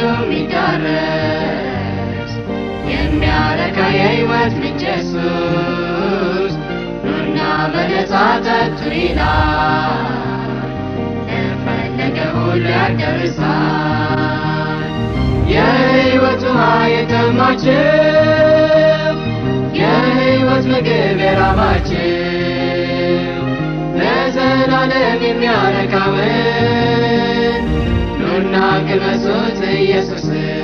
ሁሉ የሚዳረስ የሚያረካ የሕይወት ምንጭ ኢየሱስ ኑና በነጻ ጠጡ ይላል ለፈለገ ሁሉ ያዳርሳል። የሕይወት ውሃ የጠማችሁ የሕይወት ምግብ የራባችሁ ለዘላለም የሚያረካውን ኑና ቅመሱት ኢየሱስን።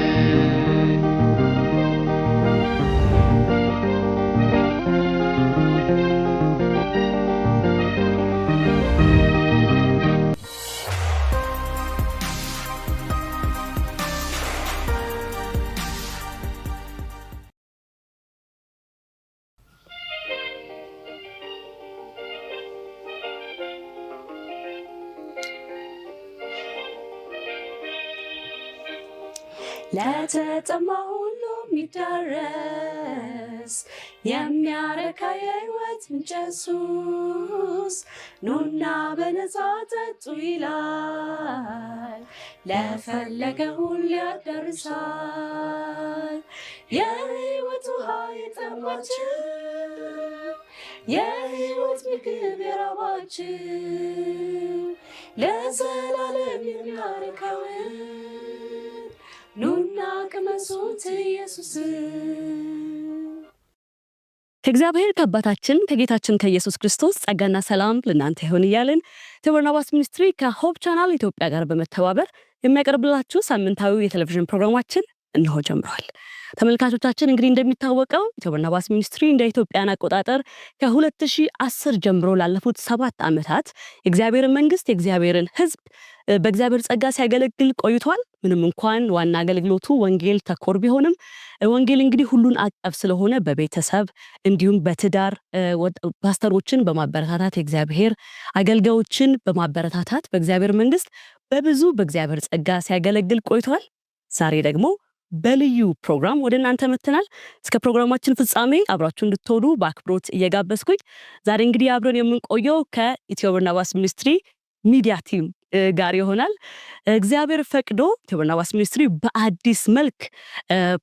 ለተጠማ ሁሉ የሚዳረስ የሚያረካ የሕይወት ምንጭ ኢየሱስ ኑና በነጻ ጠጡ ይላል ለፈለገ ሁሉ ያዳርሳል። የሕይወት ውሃ የጠማችሁ የሕይወት ምግብ የራባችሁ ለዘላለም የሚያረካውን ኑና ቅመሱት ኢየሱስ። ከእግዚአብሔር ከአባታችን ከጌታችን ከኢየሱስ ክርስቶስ ጸጋና ሰላም ለእናንተ ይሁን እያልን በርናባስ ሚኒስትሪ ከሆፕ ቻናል ኢትዮጵያ ጋር በመተባበር የሚያቀርብላችሁ ሳምንታዊ የቴሌቪዥን ፕሮግራማችን እነሆ ጀምሯል። ተመልካቾቻችን እንግዲህ እንደሚታወቀው በርናባስ ሚኒስትሪ እንደ ኢትዮጵያን አቆጣጠር ከ2010 ጀምሮ ላለፉት 7 ዓመታት የእግዚአብሔርን መንግስት የእግዚአብሔርን ሕዝብ በእግዚአብሔር ጸጋ ሲያገለግል ቆይቷል። ምንም እንኳን ዋና አገልግሎቱ ወንጌል ተኮር ቢሆንም ወንጌል እንግዲህ ሁሉን አቀፍ ስለሆነ በቤተሰብ እንዲሁም በትዳር ፓስተሮችን በማበረታታት የእግዚአብሔር አገልጋዮችን በማበረታታት በእግዚአብሔር መንግስት በብዙ በእግዚአብሔር ጸጋ ሲያገለግል ቆይቷል። ዛሬ ደግሞ በልዩ ፕሮግራም ወደ እናንተ መጥተናል። እስከ ፕሮግራማችን ፍጻሜ አብራችሁ እንድትሆኑ በአክብሮት እየጋበዝኩኝ ዛሬ እንግዲህ አብረን የምንቆየው ከበርናባስ ሚኒስትሪ ሚዲያ ቲም ጋር ይሆናል። እግዚአብሔር ፈቅዶ በርናባስ ሚኒስትሪ በአዲስ መልክ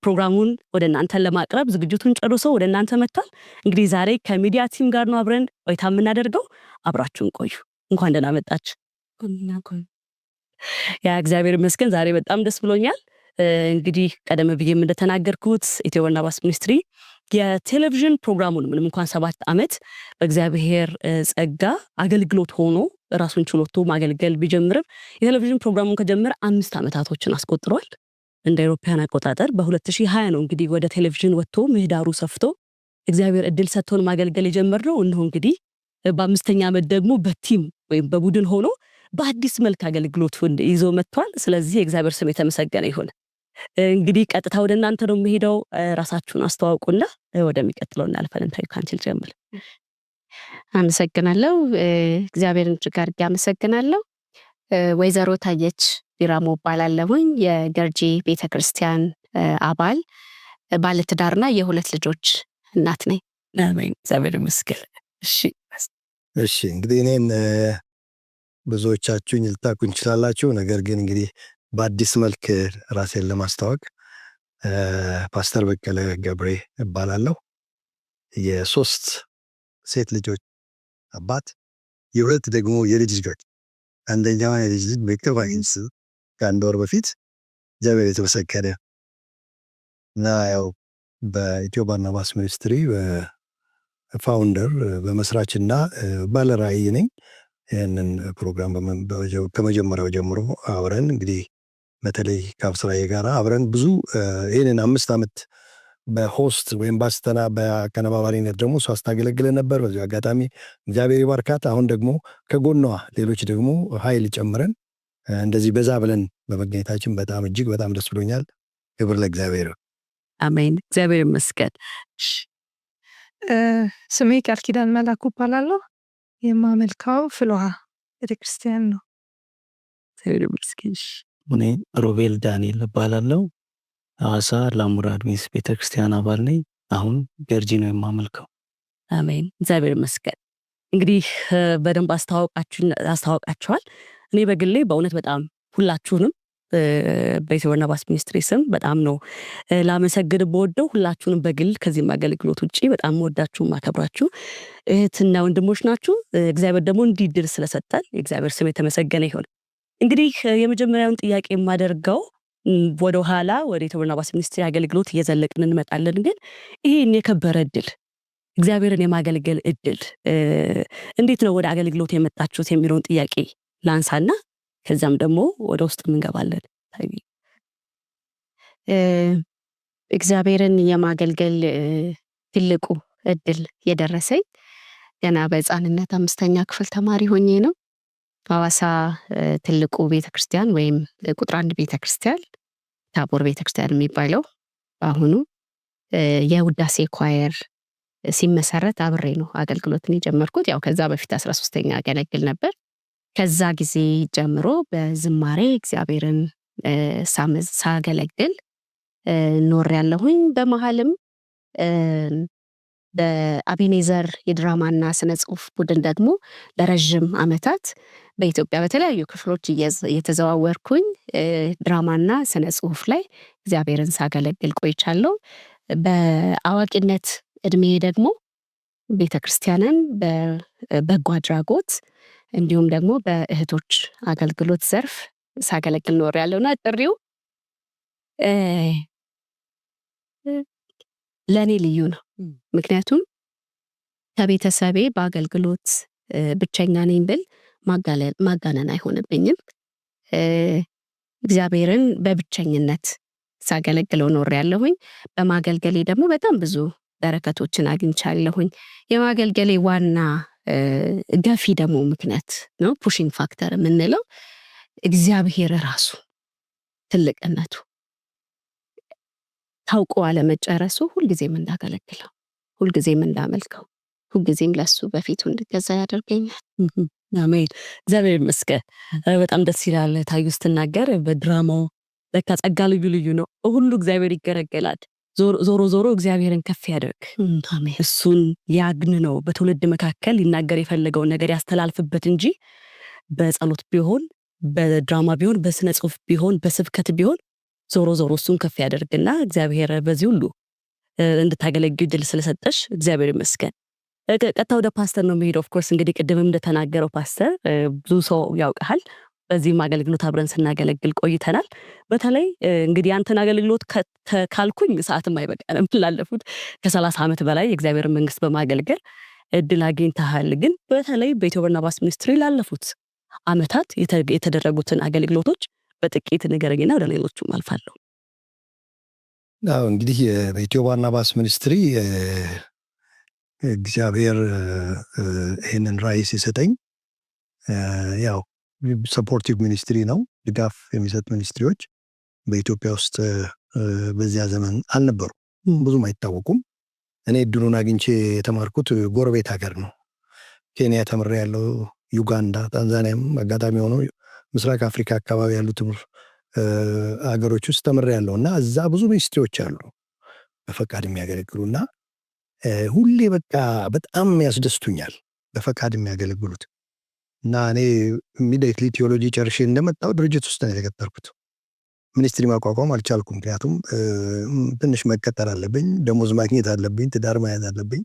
ፕሮግራሙን ወደ እናንተ ለማቅረብ ዝግጅቱን ጨርሶ ወደ እናንተ መጥቷል። እንግዲህ ዛሬ ከሚዲያ ቲም ጋር ነው አብረን ቆይታ የምናደርገው። አብራችሁን ቆዩ። እንኳን ደህና መጣችሁ። ያ እግዚአብሔር ይመስገን ዛሬ በጣም ደስ ብሎኛል። እንግዲህ ቀደም ብዬም እንደተናገርኩት በርናባስ ሚኒስትሪ የቴሌቪዥን ፕሮግራሙን ምንም እንኳን 7 ዓመት በእግዚአብሔር ጸጋ አገልግሎት ሆኖ ራሱን ችሎቶ ማገልገል ቢጀምርም የቴሌቪዥን ፕሮግራሙን ከጀመረ 5 ዓመታቶችን አስቆጥሯል። እንደ አውሮፓውያን አቆጣጠር በ2020 ነው እንግዲህ ወደ ቴሌቪዥን ወጥቶ ምህዳሩ ሰፍቶ እግዚአብሔር እድል ሰጥቶን ማገልገል የጀመርነው። እነሆ እንግዲህ በ5ኛ ዓመት ደግሞ በቲም ወይም በቡድን ሆኖ በአዲስ መልክ አገልግሎቱን ይዞ መጥቷል። ስለዚህ የእግዚአብሔር ስም የተመሰገነ ይሁን። እንግዲህ ቀጥታ ወደ እናንተ ነው የምሄደው። ራሳችሁን አስተዋውቁና ወደሚቀጥለው እናልፋለን። ታዩ ካንቺል ጀምር። አመሰግናለሁ። እግዚአብሔርን እጅግ አድርጌ አመሰግናለሁ። ወይዘሮ ታየች ዲራሞ እባላለሁኝ። የገርጂ ቤተክርስቲያን አባል ባለትዳርና የ2 ልጆች እናት ነኝ። አሜን። እግዚአብሔር ይመስገን። እሺ እንግዲህ እኔን ብዙዎቻችሁኝ ልታውቁኝ ትችላላችሁ። ነገር ግን እንግዲህ በአዲስ መልክ ራሴን ለማስተዋወቅ ፓስተር በቀለ ገብሬ እባላለሁ። የ3 ሴት ልጆች አባት፣ የ2 ደግሞ የልጅ ልጆች። አንደኛዋ የልጅ ልጅ በቅርባይንስ ከ1 ወር በፊት እግዚአብሔር የተመሰገነ እና ያው በርናባስ ሚኒስትሪ ፋውንደር በመስራችና ባለራዕይ ነኝ። ይህንን ፕሮግራም ከመጀመሪያው ጀምሮ አብረን እንግዲህ በተለይ ከአብስራዬ ጋር አብረን ብዙ ይህንን 5 ዓመት በሆስት ወይም ባስተና በአቀነባባሪነት ደግሞ እሷ ስታገለግለን ነበር። በዚሁ አጋጣሚ እግዚአብሔር ይባርካት። አሁን ደግሞ ከጎኗ ሌሎች ደግሞ ኃይል ጨምረን እንደዚህ በዛ ብለን በመገኘታችን በጣም እጅግ በጣም ደስ ብሎኛል። ክብር ለእግዚአብሔር። አሜን። እግዚአብሔር ይመስገን። ስሜ ቃል ኪዳን መላኩ እባላለሁ። የማመልከው ፍልውሃ ቤተክርስቲያን ነው። እግዚአብሔር ይመስገን። እኔ ሮቤል ዳንኤል እባላለሁ። ሐዋሳ ላሙራድ ሚስ ቤተክርስቲያን አባል ነኝ። አሁን ገርጂ ነው የማመልከው። አሜን። እግዚአብሔር ይመስገን። እንግዲህ በደንብ አስተዋውቃችኋል። እኔ በግሌ በእውነት በጣም ሁላችሁንም በኢትዮ በርናባስ ሚኒስትሪ ስም በጣም ነው ላመሰግን በወደው ሁላችሁንም በግል ከዚህም አገልግሎት ውጪ በጣም ወዳችሁ ማከብራችሁ እህትና ወንድሞች ናችሁ። እግዚአብሔር ደግሞ እንዲድል ስለሰጠን የእግዚአብሔር ስም የተመሰገነ ይሁን። እንግዲህ የመጀመሪያውን ጥያቄ የማደርገው ወደ ኋላ ወደ ኢትዮ በርናባስ ሚኒስትሪ አገልግሎት እየዘለቅን እንመጣለን። ግን ይሄን የከበረ እድል እግዚአብሔርን የማገልገል እድል እንዴት ነው ወደ አገልግሎት የመጣችሁት የሚለውን ጥያቄ ላንሳና ከዛም ደግሞ ወደ ውስጥ እንገባለን። እግዚአብሔርን የማገልገል ትልቁ እድል የደረሰኝ ገና በሕፃንነት 5ኛ ክፍል ተማሪ ሆኜ ነው። ሐዋሳ ትልቁ ቤተክርስቲያን ወይም ቁጥር 1 ቤተክርስቲያን ታቦር ቤተክርስቲያን የሚባለው በአሁኑ የውዳሴ ኳየር ሲመሰረት አብሬ ነው አገልግሎትን የጀመርኩት። ያው ከዛ በፊት 13ኛ አገለግል ነበር። ከዛ ጊዜ ጀምሮ በዝማሬ እግዚአብሔርን ሳገለግል ኖር ያለሁኝ። በመሃልም በአቤኔዘር የድራማና ስነ ጽሁፍ ቡድን ደግሞ ለረጅም ዓመታት በኢትዮጵያ በተለያዩ ክፍሎች እየተዘዋወርኩኝ ድራማና ስነ ጽሁፍ ላይ እግዚአብሔርን ሳገለግል ቆይቻለሁ። በአዋቂነት እድሜ ደግሞ ቤተክርስቲያንን በበጎ አድራጎት እንዲሁም ደግሞ በእህቶች አገልግሎት ዘርፍ ሳገለግል ኖር ያለውና ጥሪው ለኔ ልዩ ነው። ምክንያቱም ከቤተሰቤ በአገልግሎት ብቸኛ ነኝ ብል ማጋነን አይሆንብኝም። እግዚአብሔርን በብቸኝነት ሳገለግለው ኖር ያለሁኝ። በማገልገሌ ደግሞ በጣም ብዙ በረከቶችን አግኝቻለሁኝ። የማገልገሌ ዋና ገፊ ደግሞ ምክንያት ነው ፑሽንግ ፋክተር የምንለው እግዚአብሔር ራሱ ትልቅነቱ ታውቆ አለመጨረሱ ሁልጊዜም እንዳገለግለው፣ ሁልጊዜም እንዳመልከው፣ ሁልጊዜም ለሱ በፊቱ እንድገዛ ያደርገኛል። አሜን። እግዚአብሔር ይመስገን። በጣም ደስ ይላል። ታዩ ስትናገር በድራማው በቃ ጸጋ ልዩ ልዩ ነው። ሁሉ እግዚአብሔር ይገለገላል። ዞሮ ዞሮ እግዚአብሔርን ከፍ ያደርግ፣ እሱን ያግን ነው። በትውልድ መካከል ሊናገር የፈለገውን ነገር ያስተላልፍበት እንጂ በጸሎት ቢሆን በድራማ ቢሆን በስነ ጽሁፍ ቢሆን በስብከት ቢሆን ዞሮ ዞሮ እሱን ከፍ ያደርግና እግዚአብሔር በዚህ ሁሉ እንድታገለግል ድል ስለሰጠሽ እግዚአብሔር ይመስገን። ቀጥታ ወደ ፓስተር ነው የሚሄደው። ኦፍኮርስ እንግዲህ ቅድምም እንደተናገረው ፓስተር ብዙ ሰው ያውቃል። በዚህም አገልግሎት አብረን ስናገለግል ቆይተናል። በተለይ እንግዲህ አንተን አገልግሎት ካልኩኝ ሰዓትም አይበቃንም። ላለፉት ከ30 ዓመት በላይ የእግዚአብሔር መንግስት በማገልገል እድል አግኝተሃል። ግን በተለይ በኢትዮ በርናባስ ሚኒስትሪ ላለፉት ዓመታት የተደረጉትን አገልግሎቶች በጥቂት ንገረኝና ወደ ሌሎቹም አልፋለሁ። አዎ እንግዲህ በኢትዮ በርናባስ ሚኒስትሪ እግዚአብሔር ይህንን ራእይ ሲሰጠኝ ያው ሰፖርቲቭ ሚኒስትሪ ነው፣ ድጋፍ የሚሰጥ ሚኒስትሪዎች በኢትዮጵያ ውስጥ በዚያ ዘመን አልነበሩ፣ ብዙም አይታወቁም። እኔ እድሉን አግኝቼ የተማርኩት ጎረቤት ሀገር ነው። ኬንያ ተምሬ ያለው፣ ዩጋንዳ፣ ታንዛኒያም አጋጣሚ ሆኖ ምስራቅ አፍሪካ አካባቢ ያሉት ሀገሮች ውስጥ ተምሬ ያለው እና እዛ ብዙ ሚኒስትሪዎች አሉ በፈቃድ የሚያገለግሉና ሁሌ በቃ በጣም ያስደስቱኛል በፈቃድ የሚያገለግሉት። እና እኔ ኢሚዲየትሊ ቲዮሎጂ ጨርሼ እንደመጣው ድርጅት ውስጥ ነው የተቀጠርኩት። ሚኒስትሪ ማቋቋም አልቻልኩም፣ ምክንያቱም ትንሽ መቀጠር አለብኝ፣ ደሞዝ ማግኘት አለብኝ፣ ትዳር መያዝ አለብኝ።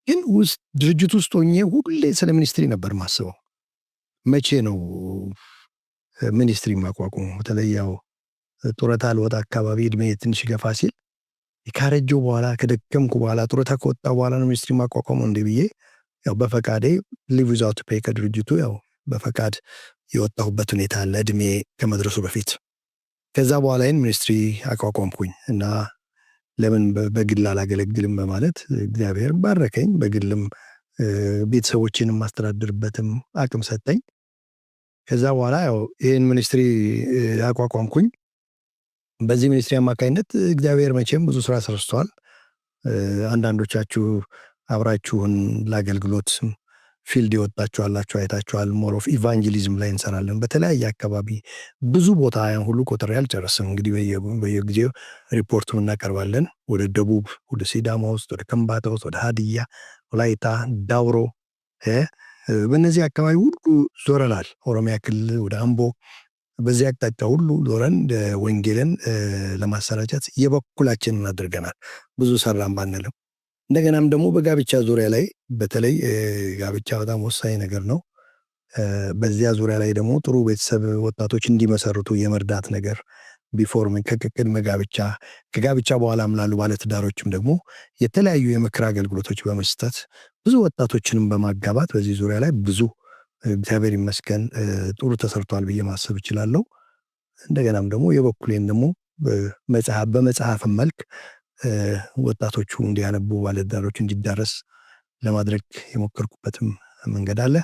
ግን ድርጅት ውስጥ ሆኜ ሁሌ ስለ ሚኒስትሪ ነበር ማስበው። መቼ ነው ሚኒስትሪ ማቋቋሙ? በተለይ ያው ጡረታ ልወጣ አካባቢ እድሜ ትንሽ ገፋ ሲል ካረጀው በኋላ ከደከምኩ በኋላ ጡረታ ከወጣ በኋላ ነው ሚኒስትሪ ማቋቋሙ እንደ ብዬ ያው በፈቃዴ ሊቭ ዊዛውት ፔይ ከድርጅቱ ያው በፈቃድ የወጣሁበት ሁኔታ አለ እድሜ ከመድረሱ በፊት። ከዛ በኋላ ይህን ሚኒስትሪ አቋቋምኩኝ እና ለምን በግል አላገለግልም በማለት እግዚአብሔር ባረከኝ። በግልም ቤተሰቦችን ማስተዳድርበትም አቅም ሰጠኝ። ከዛ በኋላ ያው ይህን ሚኒስትሪ አቋቋምኩኝ። በዚህ ሚኒስትሪ አማካኝነት እግዚአብሔር መቼም ብዙ ስራ ሰርቷል። አንዳንዶቻችሁ አብራችሁን ለአገልግሎት ፊልድ ይወጣችሁ አላችሁ፣ አይታችኋል። ሞር ኦፍ ኢቫንጀሊዝም ላይ እንሰራለን በተለያየ አካባቢ ብዙ ቦታ። ያን ሁሉ ቆጥሬ አልጨረስም። እንግዲህ በየጊዜው ሪፖርቱን እናቀርባለን። ወደ ደቡብ፣ ወደ ሲዳማ ውስጥ፣ ወደ ከምባታ ውስጥ፣ ወደ ሀዲያ፣ ወላይታ፣ ዳውሮ በእነዚህ አካባቢ ሁሉ ዞረናል። ኦሮሚያ ክልል ወደ አምቦ በዚህ አቅጣጫ ሁሉ ዞረን ወንጌልን ለማሰራጨት የበኩላችንን አድርገናል። ብዙ ሰራን ባንልም እንደገናም ደግሞ በጋብቻ ዙሪያ ላይ በተለይ ጋብቻ በጣም ወሳኝ ነገር ነው። በዚያ ዙሪያ ላይ ደግሞ ጥሩ ቤተሰብ ወጣቶች እንዲመሰርቱ የመርዳት ነገር ቢፎርም ከቅድመ ጋብቻ ከጋብቻ በኋላም ላሉ ባለትዳሮችም ደግሞ የተለያዩ የምክር አገልግሎቶች በመስጠት ብዙ ወጣቶችንም በማጋባት በዚህ ዙሪያ ላይ ብዙ እግዚአብሔር ይመስገን ጥሩ ተሰርቷል ብዬ ማሰብ እችላለሁ። እንደገናም ደግሞ የበኩሌን ደግሞ በመጽሐፍ መልክ ወጣቶቹ እንዲያነቡ ባለትዳሮች እንዲዳረስ ለማድረግ የሞከርኩበትም መንገድ አለ።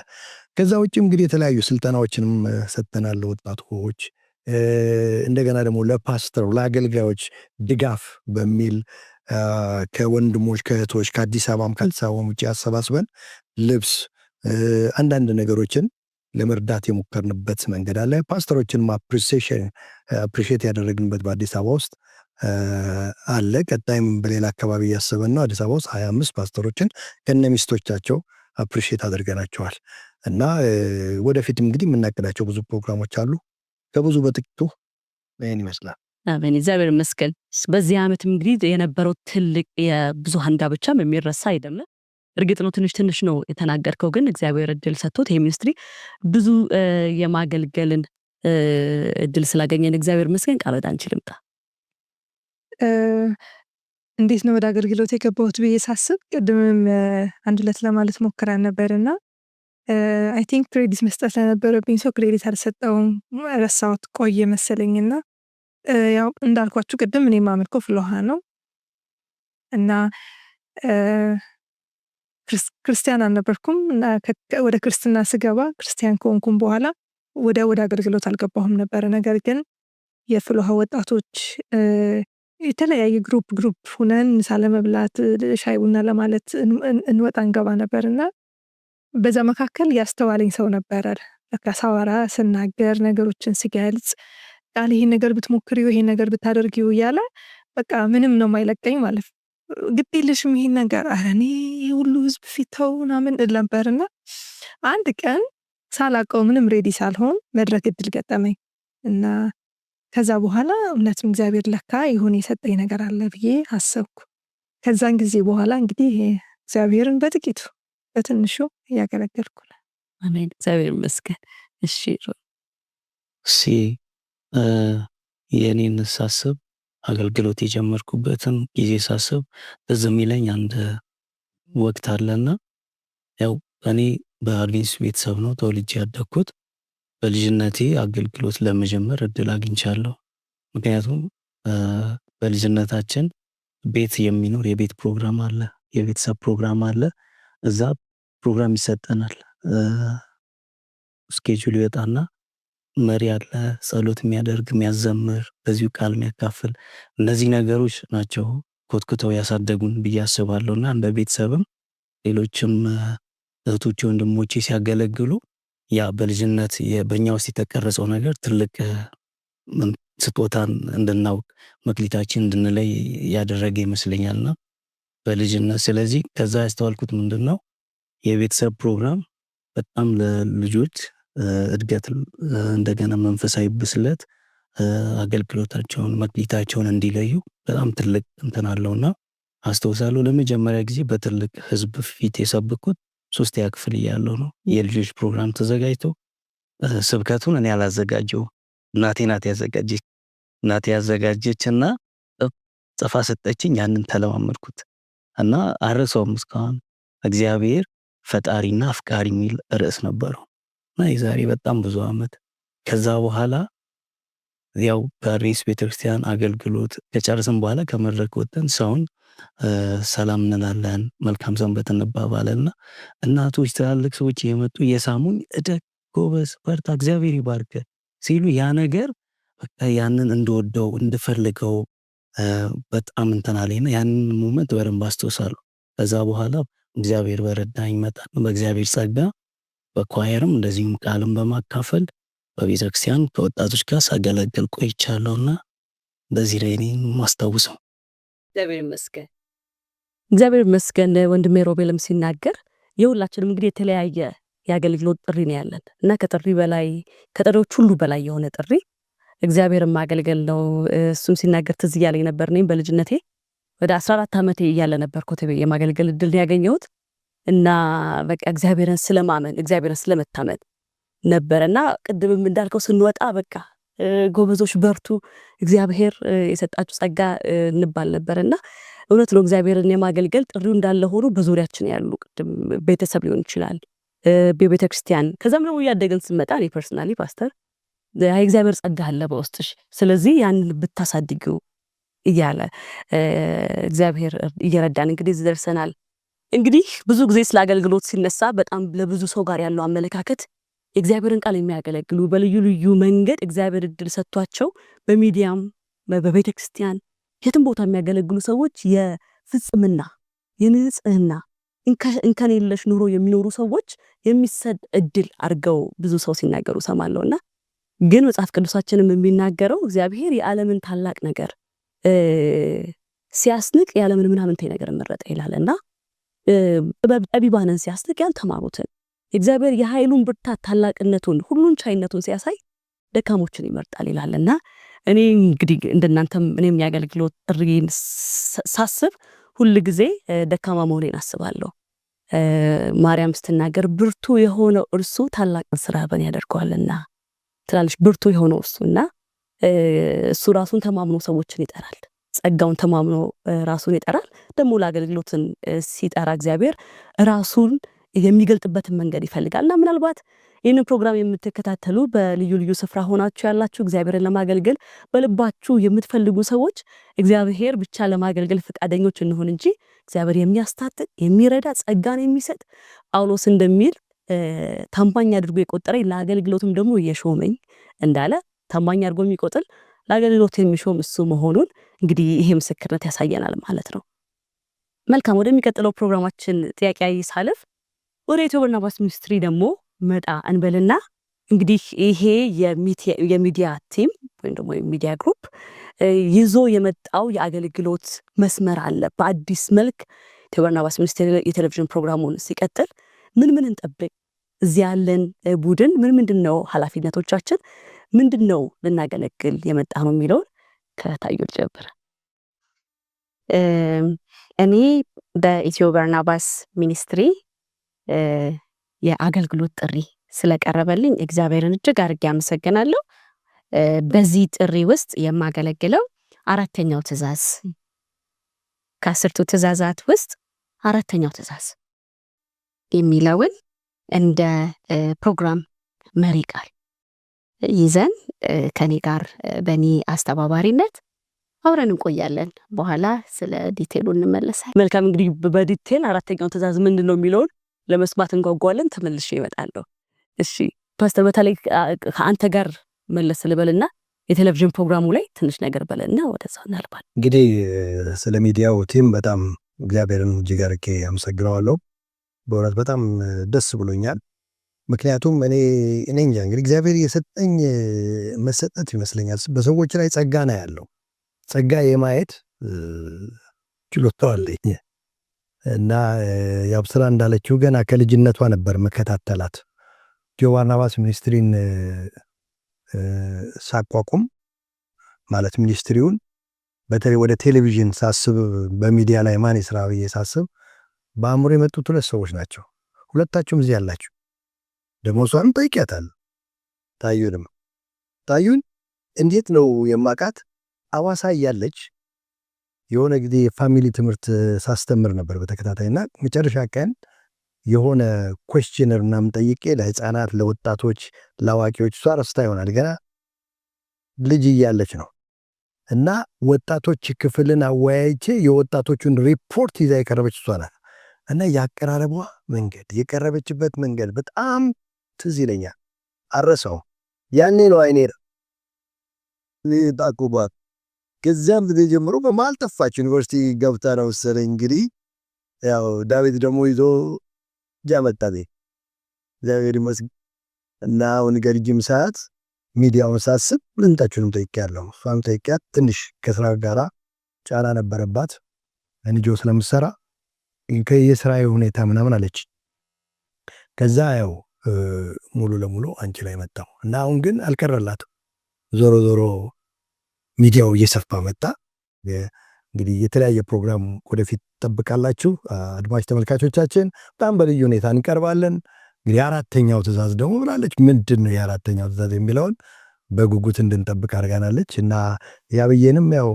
ከዛ ውጭ እንግዲህ የተለያዩ ስልጠናዎችንም ሰጥተናል ወጣቶች። እንደገና ደግሞ ለፓስተር ለአገልጋዮች ድጋፍ በሚል ከወንድሞች ከእህቶች ከአዲስ አበባም ከአዲስ አበባም ውጭ አሰባስበን ልብስ አንዳንድ ነገሮችን ለመርዳት የሞከርንበት መንገድ አለ። ፓስተሮችንም አፕሪሼት ያደረግንበት በአዲስ አበባ ውስጥ አለ። ቀጣይም በሌላ አካባቢ እያሰበን ነው። አዲስ አበባ ውስጥ 25 ፓስተሮችን ከነሚስቶቻቸው አፕሪሼት አድርገናቸዋል እና ወደፊትም እንግዲህ የምናቅዳቸው ብዙ ፕሮግራሞች አሉ። ከብዙ በጥቂቱ ይህን ይመስላል። አሜን፣ እግዚአብሔር ይመስገን። በዚህ ዓመትም እንግዲህ የነበረው ትልቅ የብዙሃን ጋብቻም የሚረሳ አይደለም። እርግጥ ነው ትንሽ ነው የተናገርከው፣ ግን እግዚአብሔር እድል ሰጥቶት ይሄ ሚኒስትሪ ብዙ የማገልገልን እድል ስላገኘን እግዚአብሔር ይመስገን ቃል አንችልም። እንዴት ነው ወደ አገልግሎት የገባሁት ብዬ ሳስብ ቅድምም አንድ ሁለት ለማለት ሞክረን ነበርና አይ ቲንክ ክሬዲት መስጠት ለነበረብኝ ሰው ክሬዲት አልሰጠውም፣ ረሳሁት ቆየ መሰለኝና ያው እንዳልኳችሁ ቅድም እኔ የማመልከው ፍሎሃ ነው እና ክርስቲያን አልነበርኩም እና ወደ ክርስትና ስገባ ክርስቲያን ከሆንኩም በኋላ ወደ አገልግሎት አልገባሁም ነበረ። ነገር ግን የፍሎሃ ወጣቶች የተለያየ ግሩፕ ሁነን ምሳ ለመብላት ሻይ ቡና ለማለት እንወጣ እንገባ ነበርና በዛ መካከል ያስተዋለኝ ሰው ነበረ። በቃ ሳወራ ስናገር ነገሮችን ሲገልጽ ቃል ይሄን ነገር ብትሞክሪው ይሄን ነገር ብታደርጊው እያለ በቃ ምንም ነው የማይለቀኝ ማለት ግድ የለሽም ይሄን ነገር ኧረ እኔ ሁሉ ህዝብ ፊት ተው ምናምን እል ነበርና አንድ ቀን ሳላውቀው ምንም ሬዲ ሳልሆን መድረክ እድል ገጠመኝ እና ከዛ በኋላ እውነትም እግዚአብሔር ለካ ይሁን የሰጠኝ ነገር አለ ብዬ አሰብኩ። ከዛን ጊዜ በኋላ እንግዲህ እግዚአብሔርን በጥቂቱ በትንሹ እያገለገልኩ ነው። አሜን፣ እግዚአብሔር ይመስገን። እሺ የኔን ሳስብ አገልግሎት የጀመርኩበትን ጊዜ ሳስብ ትዝ የሚለኝ አንድ ወቅት አለና ያው እኔ በአድቬንቲስት ቤተሰብ ነው ተወልጄ ያደግኩት። በልጅነቴ አገልግሎት ለመጀመር እድል አግኝቻለሁ። ምክንያቱም በልጅነታችን ቤት የሚኖር የቤት ፕሮግራም አለ፣ የቤተሰብ ፕሮግራም አለ። እዛ ፕሮግራም ይሰጠናል። ስኬጁል ይወጣና መሪ አለ፣ ጸሎት የሚያደርግ የሚያዘምር፣ በዚሁ ቃል የሚያካፍል። እነዚህ ነገሮች ናቸው ኮትኩተው ያሳደጉን ብዬ አስባለሁና እንደ ቤተሰብም ሌሎችም እህቶቼ ወንድሞቼ ሲያገለግሉ ያ በልጅነት በእኛ ውስጥ የተቀረጸው ነገር ትልቅ ስጦታን እንድናውቅ መክሊታችን እንድንለይ ያደረገ ይመስለኛልና በልጅነት ስለዚህ ከዛ ያስተዋልኩት ምንድነው የቤተሰብ ፕሮግራም በጣም ለልጆች እድገት እንደገና መንፈሳዊ ብስለት አገልግሎታቸውን መክሊታቸውን እንዲለዩ በጣም ትልቅ እንትን አለውና አስተውሳለሁ። ለመጀመሪያ ጊዜ በትልቅ ህዝብ ፊት የሰበኩት 3ኛ ክፍል እያለሁ ነው። የልጆች ፕሮግራም ተዘጋጅቶ ስብከቱን እኔ አላዘጋጀው፣ እናቴ ናት ያዘጋጀችና ጽፋ ሰጠችኝ። ያንን ተለማመድኩት እና አረሰውም እስካሁን እግዚአብሔር ፈጣሪና አፍቃሪ የሚል ርዕስ ነበረው እና የዛሬ በጣም ብዙ ዓመት ከዛ በኋላ ያው በአድቬንቲስት ቤተክርስቲያን አገልግሎት ከጨረስን በኋላ ከመድረክ ወጥተን ሰውን ሰላም እንላለን፣ መልካም ሰንበት እንባባለንና እናቶች ትላልቅ ሰዎች የመጡ የሳሙኝ እደግ ጎበዝ በርታ እግዚአብሔር ይባርክ ሲሉ ያ ነገር በቃ ያንን እንደወደው እንድፈልገው በጣም እንትን አለኝና ያንን ሞመንት በደንብ አስተውሳለሁ። ከዛ በኋላ እግዚአብሔር በረዳኝ መጠን በእግዚአብሔር ጸጋ በኳየርም እንደዚህም ቃልም በማካፈል በቤተክርስቲያን ከወጣቶች ጋር ሳገለግል ቆይቻለሁና በዚህ ላይ እኔ ማስታውሰው እግዚአብሔር ይመስገን። ወንድሜ ሮቤልም ሲናገር የሁላችንም እንግዲህ የተለያየ የአገልግሎት ጥሪ ነው ያለን እና ከጥሪ በላይ ከጥሪዎች ሁሉ በላይ የሆነ ጥሪ እግዚአብሔርን ማገልገል ነው። እሱም ሲናገር ትዝ እያለኝ ነበር። እኔም በልጅነቴ ወደ 14 ዓመቴ እያለ ነበር ኮተቤ የማገልገል እድል ያገኘሁት እና በቃ እግዚአብሔርን ስለማመን እግዚአብሔርን ስለመታመን ነበርና ቅድምም እንዳልከው ስንወጣ በቃ ጎበዞች በርቱ እግዚአብሔር የሰጣችሁ ጸጋ እንባል ነበርና እውነት ነው። እግዚአብሔርን የማገልገል ጥሪው እንዳለ ሆኖ በዙሪያችን ያሉ ቅድም ቤተሰብ ሊሆን ይችላል፣ በቤተ ክርስቲያን ከዛም ደግሞ እያደገን ስንመጣ እኔ ፐርሰናሊ ፓስተር እግዚአብሔር ጸጋ አለ በውስጥሽ ስለዚህ ያንን ብታሳድጊው እያለ እግዚአብሔር እየረዳን እንግዲህ ደርሰናል። እንግዲህ ብዙ ጊዜ ስለ አገልግሎት ሲነሳ በጣም ለብዙ ሰው ጋር ያለው አመለካከት የእግዚአብሔርን ቃል የሚያገለግሉ በልዩ ልዩ መንገድ እግዚአብሔር እድል ሰጥቷቸው በሚዲያም በቤተ ክርስቲያን የትም ቦታ የሚያገለግሉ ሰዎች የፍጽምና የንጽህና እንከን የለሽ ኑሮ የሚኖሩ ሰዎች የሚሰጥ እድል አድርገው ብዙ ሰው ሲናገሩ ሰማለሁና ግን መጽሐፍ ቅዱሳችንም የሚናገረው እግዚአብሔር የዓለምን ታላቅ ነገር ሲያስንቅ የዓለምን ምናምንቴ ነገር መረጠ ይላልና ጠቢባንን ሲያስንቅ ያልተማሩትን እግዚአብሔር የኃይሉን ብርታት ታላቅነቱን ሁሉን ቻይነቱን ሲያሳይ ደካሞችን ይመርጣል ይላልና እኔ እንግዲህ እንደናንተም እኔም ያገልግሎት ጥሪን ሳስብ ሁሉ ጊዜ ደካማ መሆኔን አስባለሁ። ማርያም ስትናገር ብርቱ የሆነው እርሱ ታላቅ ስራ በእኔ ያደርገዋልና ትላለች። ብርቱ የሆነው እሱና እሱ ራሱን ተማምኖ ሰዎችን ይጠራል። ጸጋውን ተማምኖ ራሱን ይጠራል። ደግሞ ለአገልግሎትን ሲጠራ እግዚአብሔር ራሱን የሚገልጥበትን መንገድ ይፈልጋልና ምናልባት ይህንን ፕሮግራም የምትከታተሉ በልዩ ልዩ ስፍራ ሆናችሁ ያላችሁ እግዚአብሔርን ለማገልገል በልባችሁ የምትፈልጉ ሰዎች እግዚአብሔር ብቻ ለማገልገል ፈቃደኞች እንሆን እንጂ እግዚአብሔር የሚያስታጥቅ የሚረዳ ጸጋን የሚሰጥ ጳውሎስ እንደሚል ታማኝ አድርጎ የቆጠረኝ ለአገልግሎትም ደግሞ የሾመኝ እንዳለ ታማኝ አድርጎ የሚቆጥር ለአገልግሎት የሚሾም እሱ መሆኑን እንግዲህ ይሄ ምስክርነት ያሳየናል ማለት ነው። መልካም ወደሚቀጥለው ፕሮግራማችን ጥያቄ ሳልፍ ወደ ኢትዮ በርናባስ ሚኒስትሪ ደግሞ መጣ እንበልና እንግዲህ ይሄ የሚዲያ ቲም ወይም ደግሞ የሚዲያ ግሩፕ ይዞ የመጣው የአገልግሎት መስመር አለ። በአዲስ መልክ ኢትዮ በርናባስ ሚኒስትሪ የቴሌቪዥን ፕሮግራሙን ሲቀጥል ምን እንጠብቅ? እዚህ ያለን ቡድን ምንድነው ኃላፊነቶቻችን? ምንድነው ልናገለግል የመጣ ነው የሚለውን ከታዩ ጀምር። እኔ በኢትዮ በርናባስ ሚኒስትሪ የአገልግሎት ጥሪ ስለቀረበልኝ እግዚአብሔርን እጅግ አድርጌ አመሰግናለሁ። በዚህ ጥሪ ውስጥ የማገለግለው አራተኛው ትእዛዝ ከ10ቱ ትእዛዛት ውስጥ አራተኛው ትእዛዝ የሚለውን እንደ ፕሮግራም መሪ ቃል ይዘን ከኔ ጋር በእኔ አስተባባሪነት አብረን እንቆያለን። በኋላ ስለ ዲቴሉ እንመለሳለን። መልካም እንግዲህ በዲቴል አራተኛው ትእዛዝ ምንድነው የሚለውን ለመስማት እንጓጓለን። ተመልሼ እመጣለሁ። እሺ ፓስተር፣ በተለይ ከአንተ ጋር መለስ ልበልና የቴሌቪዥን ፕሮግራሙ ላይ ትንሽ ነገር በለና ወደዛ እናልባለን። እንግዲህ ስለ ሚዲያው ቲም በጣም እግዚአብሔርን እጅግ አድርጌ አመሰግነዋለሁ። በእውነት በጣም ደስ ብሎኛል። ምክንያቱም እኔ እንጃ እንግዲህ እግዚአብሔር የሰጠኝ መሰጠት ይመስለኛል። በሰዎች ላይ ጸጋ ነው ያለው። ጸጋ የማየት ችሎታው አለኝ እና ያው ስራ እንዳለችው ገና ከልጅነቷ ነበር መከታተላት። ኢትዮ በርናባስ ሚኒስትሪን ሳቋቁም ማለት ሚኒስትሪውን በተለይ ወደ ቴሌቪዥን ሳስብ በሚዲያ ላይ ማን ይስራ ብዬ ሳስብ በአእምሮ የመጡት ሁለት ሰዎች ናቸው። ሁለታችሁም እዚህ ያላችሁ ደግሞ እሷን ጠይቂያታለሁ። ታዩን እንዴት ነው የማውቃት? አዋሳ እያለች የሆነ ጊዜ የፋሚሊ ትምህርት ሳስተምር ነበር በተከታታይና መጨረሻ ቀን የሆነ ኩዌስችነር ምናምን ጠይቄ ለህፃናት፣ ለወጣቶች፣ ለአዋቂዎች እሷ ረስታ ይሆናል ገና ልጅ እያለች ነው እና ወጣቶች ክፍልን አወያይቼ የወጣቶቹን ሪፖርት ይዛ የቀረበች እሷ ናት። እና ያቀራረቧ መንገድ የቀረበችበት መንገድ በጣም ትዝ ይለኛል። አረሰው ያኔ ነው አይኔ ታቁባት። ከዚያም ጊዜ ጀምሮ በመሀል ጠፋች። ዩኒቨርሲቲ ገብታ ነው መሰለኝ እንግዲህ ያው ዳዊት ደግሞ ይዞ ጃመጣቤ እግዚአብሔር ይመስገን። እና አሁን ገርጂም ሰዓት ሚዲያውን ሳስብ ሁለታችሁንም ጠይቄያለሁ። እሷም ጠይቄያት ትንሽ ከስራ ጋራ ጫና ነበረባት እንጆ ስለምሰራ የስራዬ ሁኔታ ምናምን አለች። ከዛ ያው ሙሉ ለሙሉ አንቺ ላይ መጣው እና አሁን ግን አልቀረላትም። ዞሮ ዞሮ ሚዲያው እየሰፋ መጣ። እንግዲህ የተለያየ ፕሮግራም ወደፊት ትጠብቃላችሁ አድማጭ ተመልካቾቻችን፣ በጣም በልዩ ሁኔታ እንቀርባለን። እንግዲህ አራተኛው ትእዛዝ ደግሞ ብላለች። ምንድን ነው የአራተኛው ትእዛዝ የሚለውን በጉጉት እንድንጠብቅ አድርጋናለች እና ያብዬንም ያው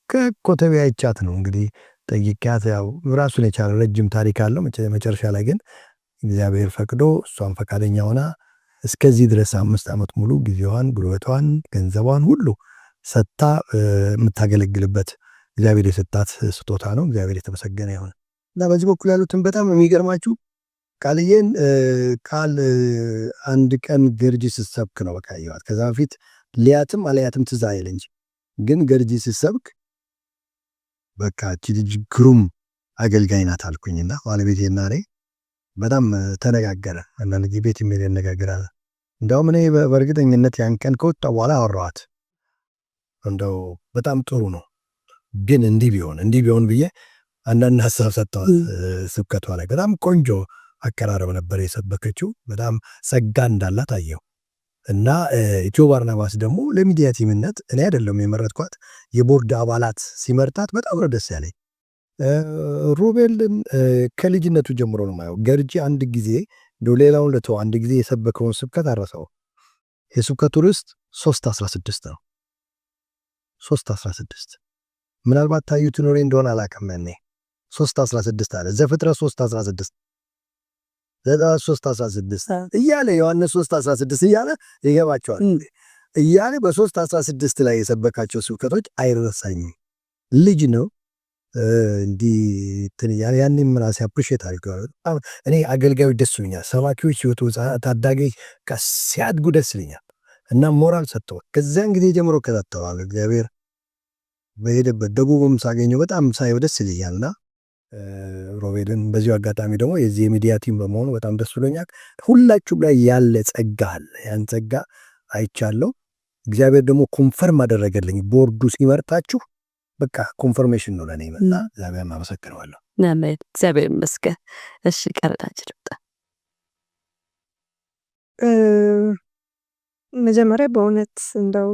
ከኮተቤ አይቻት ነው እንግዲህ ጠይቂያት፣ ያው ራሱን የቻለ ረጅም ታሪክ አለው። መጨረሻ ላይ ግን እግዚአብሔር ፈቅዶ እሷን ፈቃደኛ ሆና እስከዚህ ድረስ 5 ዓመት ሙሉ ጊዜዋን፣ ጉልበቷን፣ ገንዘቧን ሁሉ ሰጥታ የምታገለግልበት እግዚአብሔር የሰጣት ስጦታ ነው። እግዚአብሔር የተመሰገነ ይሁን እና በዚህ በኩል ያሉትን በጣም የሚገርማችሁ ቃልዬን ቃል አንድ ቀን ገርጂ ስትሰብክ ነው በቃ ያየኋት። ከዛ በፊት ሊያትም አልያትም ትዝ አይለኝ እንጂ ግን ገርጂ ስትሰብክ በቃ እቺ ልጅ ግሩም አገልጋይ ናት አልኩኝና ባለቤቴና እኔ በጣም ተነጋገረ። አንዳንድ ጊዜ ቤት የሚል ያነጋግራል። እንደውም እኔ በእርግጠኝነት ያን ቀን ከወጣ በኋላ አወራኋት። እንደው በጣም ጥሩ ነው ግን እንዲህ ቢሆን ብዬ አንዳንድ ሀሳብ ሰጥተዋት ስብከቷ ላይ በጣም ቆንጆ አቀራረብ ነበር የሰበከችው። በጣም ጸጋ እንዳላት አየሁ እና ኢትዮ ባርናባስ ደግሞ ለሚዲያ ቲምነት እኔ አይደለም የመረጥኳት፣ የቦርድ አባላት ሲመርጣት በጣም ነው ደስ ያለኝ። ሮቤልን ከልጅነቱ ጀምሮ ነው ማየው። ገርጂ አንድ ጊዜ እንደው ሌላውን ለተው አንድ ጊዜ የሰበከውን ስብከት አረሰው። የስብከቱ ርዕስ 3:16 ነው። 3:16 ምናልባት ታዩት ኖሬ እንደሆነ አላውቅም። እኔ 3:16 አለ ዘፍጥረት 3:16 3:16 እያለ ዮሐንስ 3:16 እያለ ይገባቸዋል እያለ በ3:16 ላይ የሰበካቸው ስብከቶች አይረሳኝም። ልጅ ነው እንዲህ እንትን እያለ ያንን ራሴ አፕሪሼት አድርገዋል። እኔ አገልጋዮች ደስ ይሉኛል፣ ሰባኪዎች ሲወጡ ታዳጊዎች ሲያድጉ ደስ ይሉኛል እና ሞራል ሰጥተዋል። ከዚያን ጊዜ ጀምሮ ከታተዋል እግዚአብሔር በሄደበት ደቡብም ሳገኘው በጣም ሳየው ደስ ይለኛልና ሮቤልን በዚሁ አጋጣሚ ደግሞ የዚህ የሚዲያ ቲም በመሆኑ በጣም ደስ ብሎኛል። ሁላችሁም ላይ ያለ ጸጋ አለ። ያን ጸጋ አይቻለሁ። እግዚአብሔር ደግሞ ኮንፈርም አደረገልኝ። ቦርዱ ሲመርጣችሁ በቃ ኮንፈርሜሽን ነው ለኔ መጣ። እግዚአብሔር አመሰግነዋለሁ። አሜን። እግዚአብሔር ይመስገን። እሺ ቀረታችን ልምጣ። መጀመሪያ በእውነት እንደው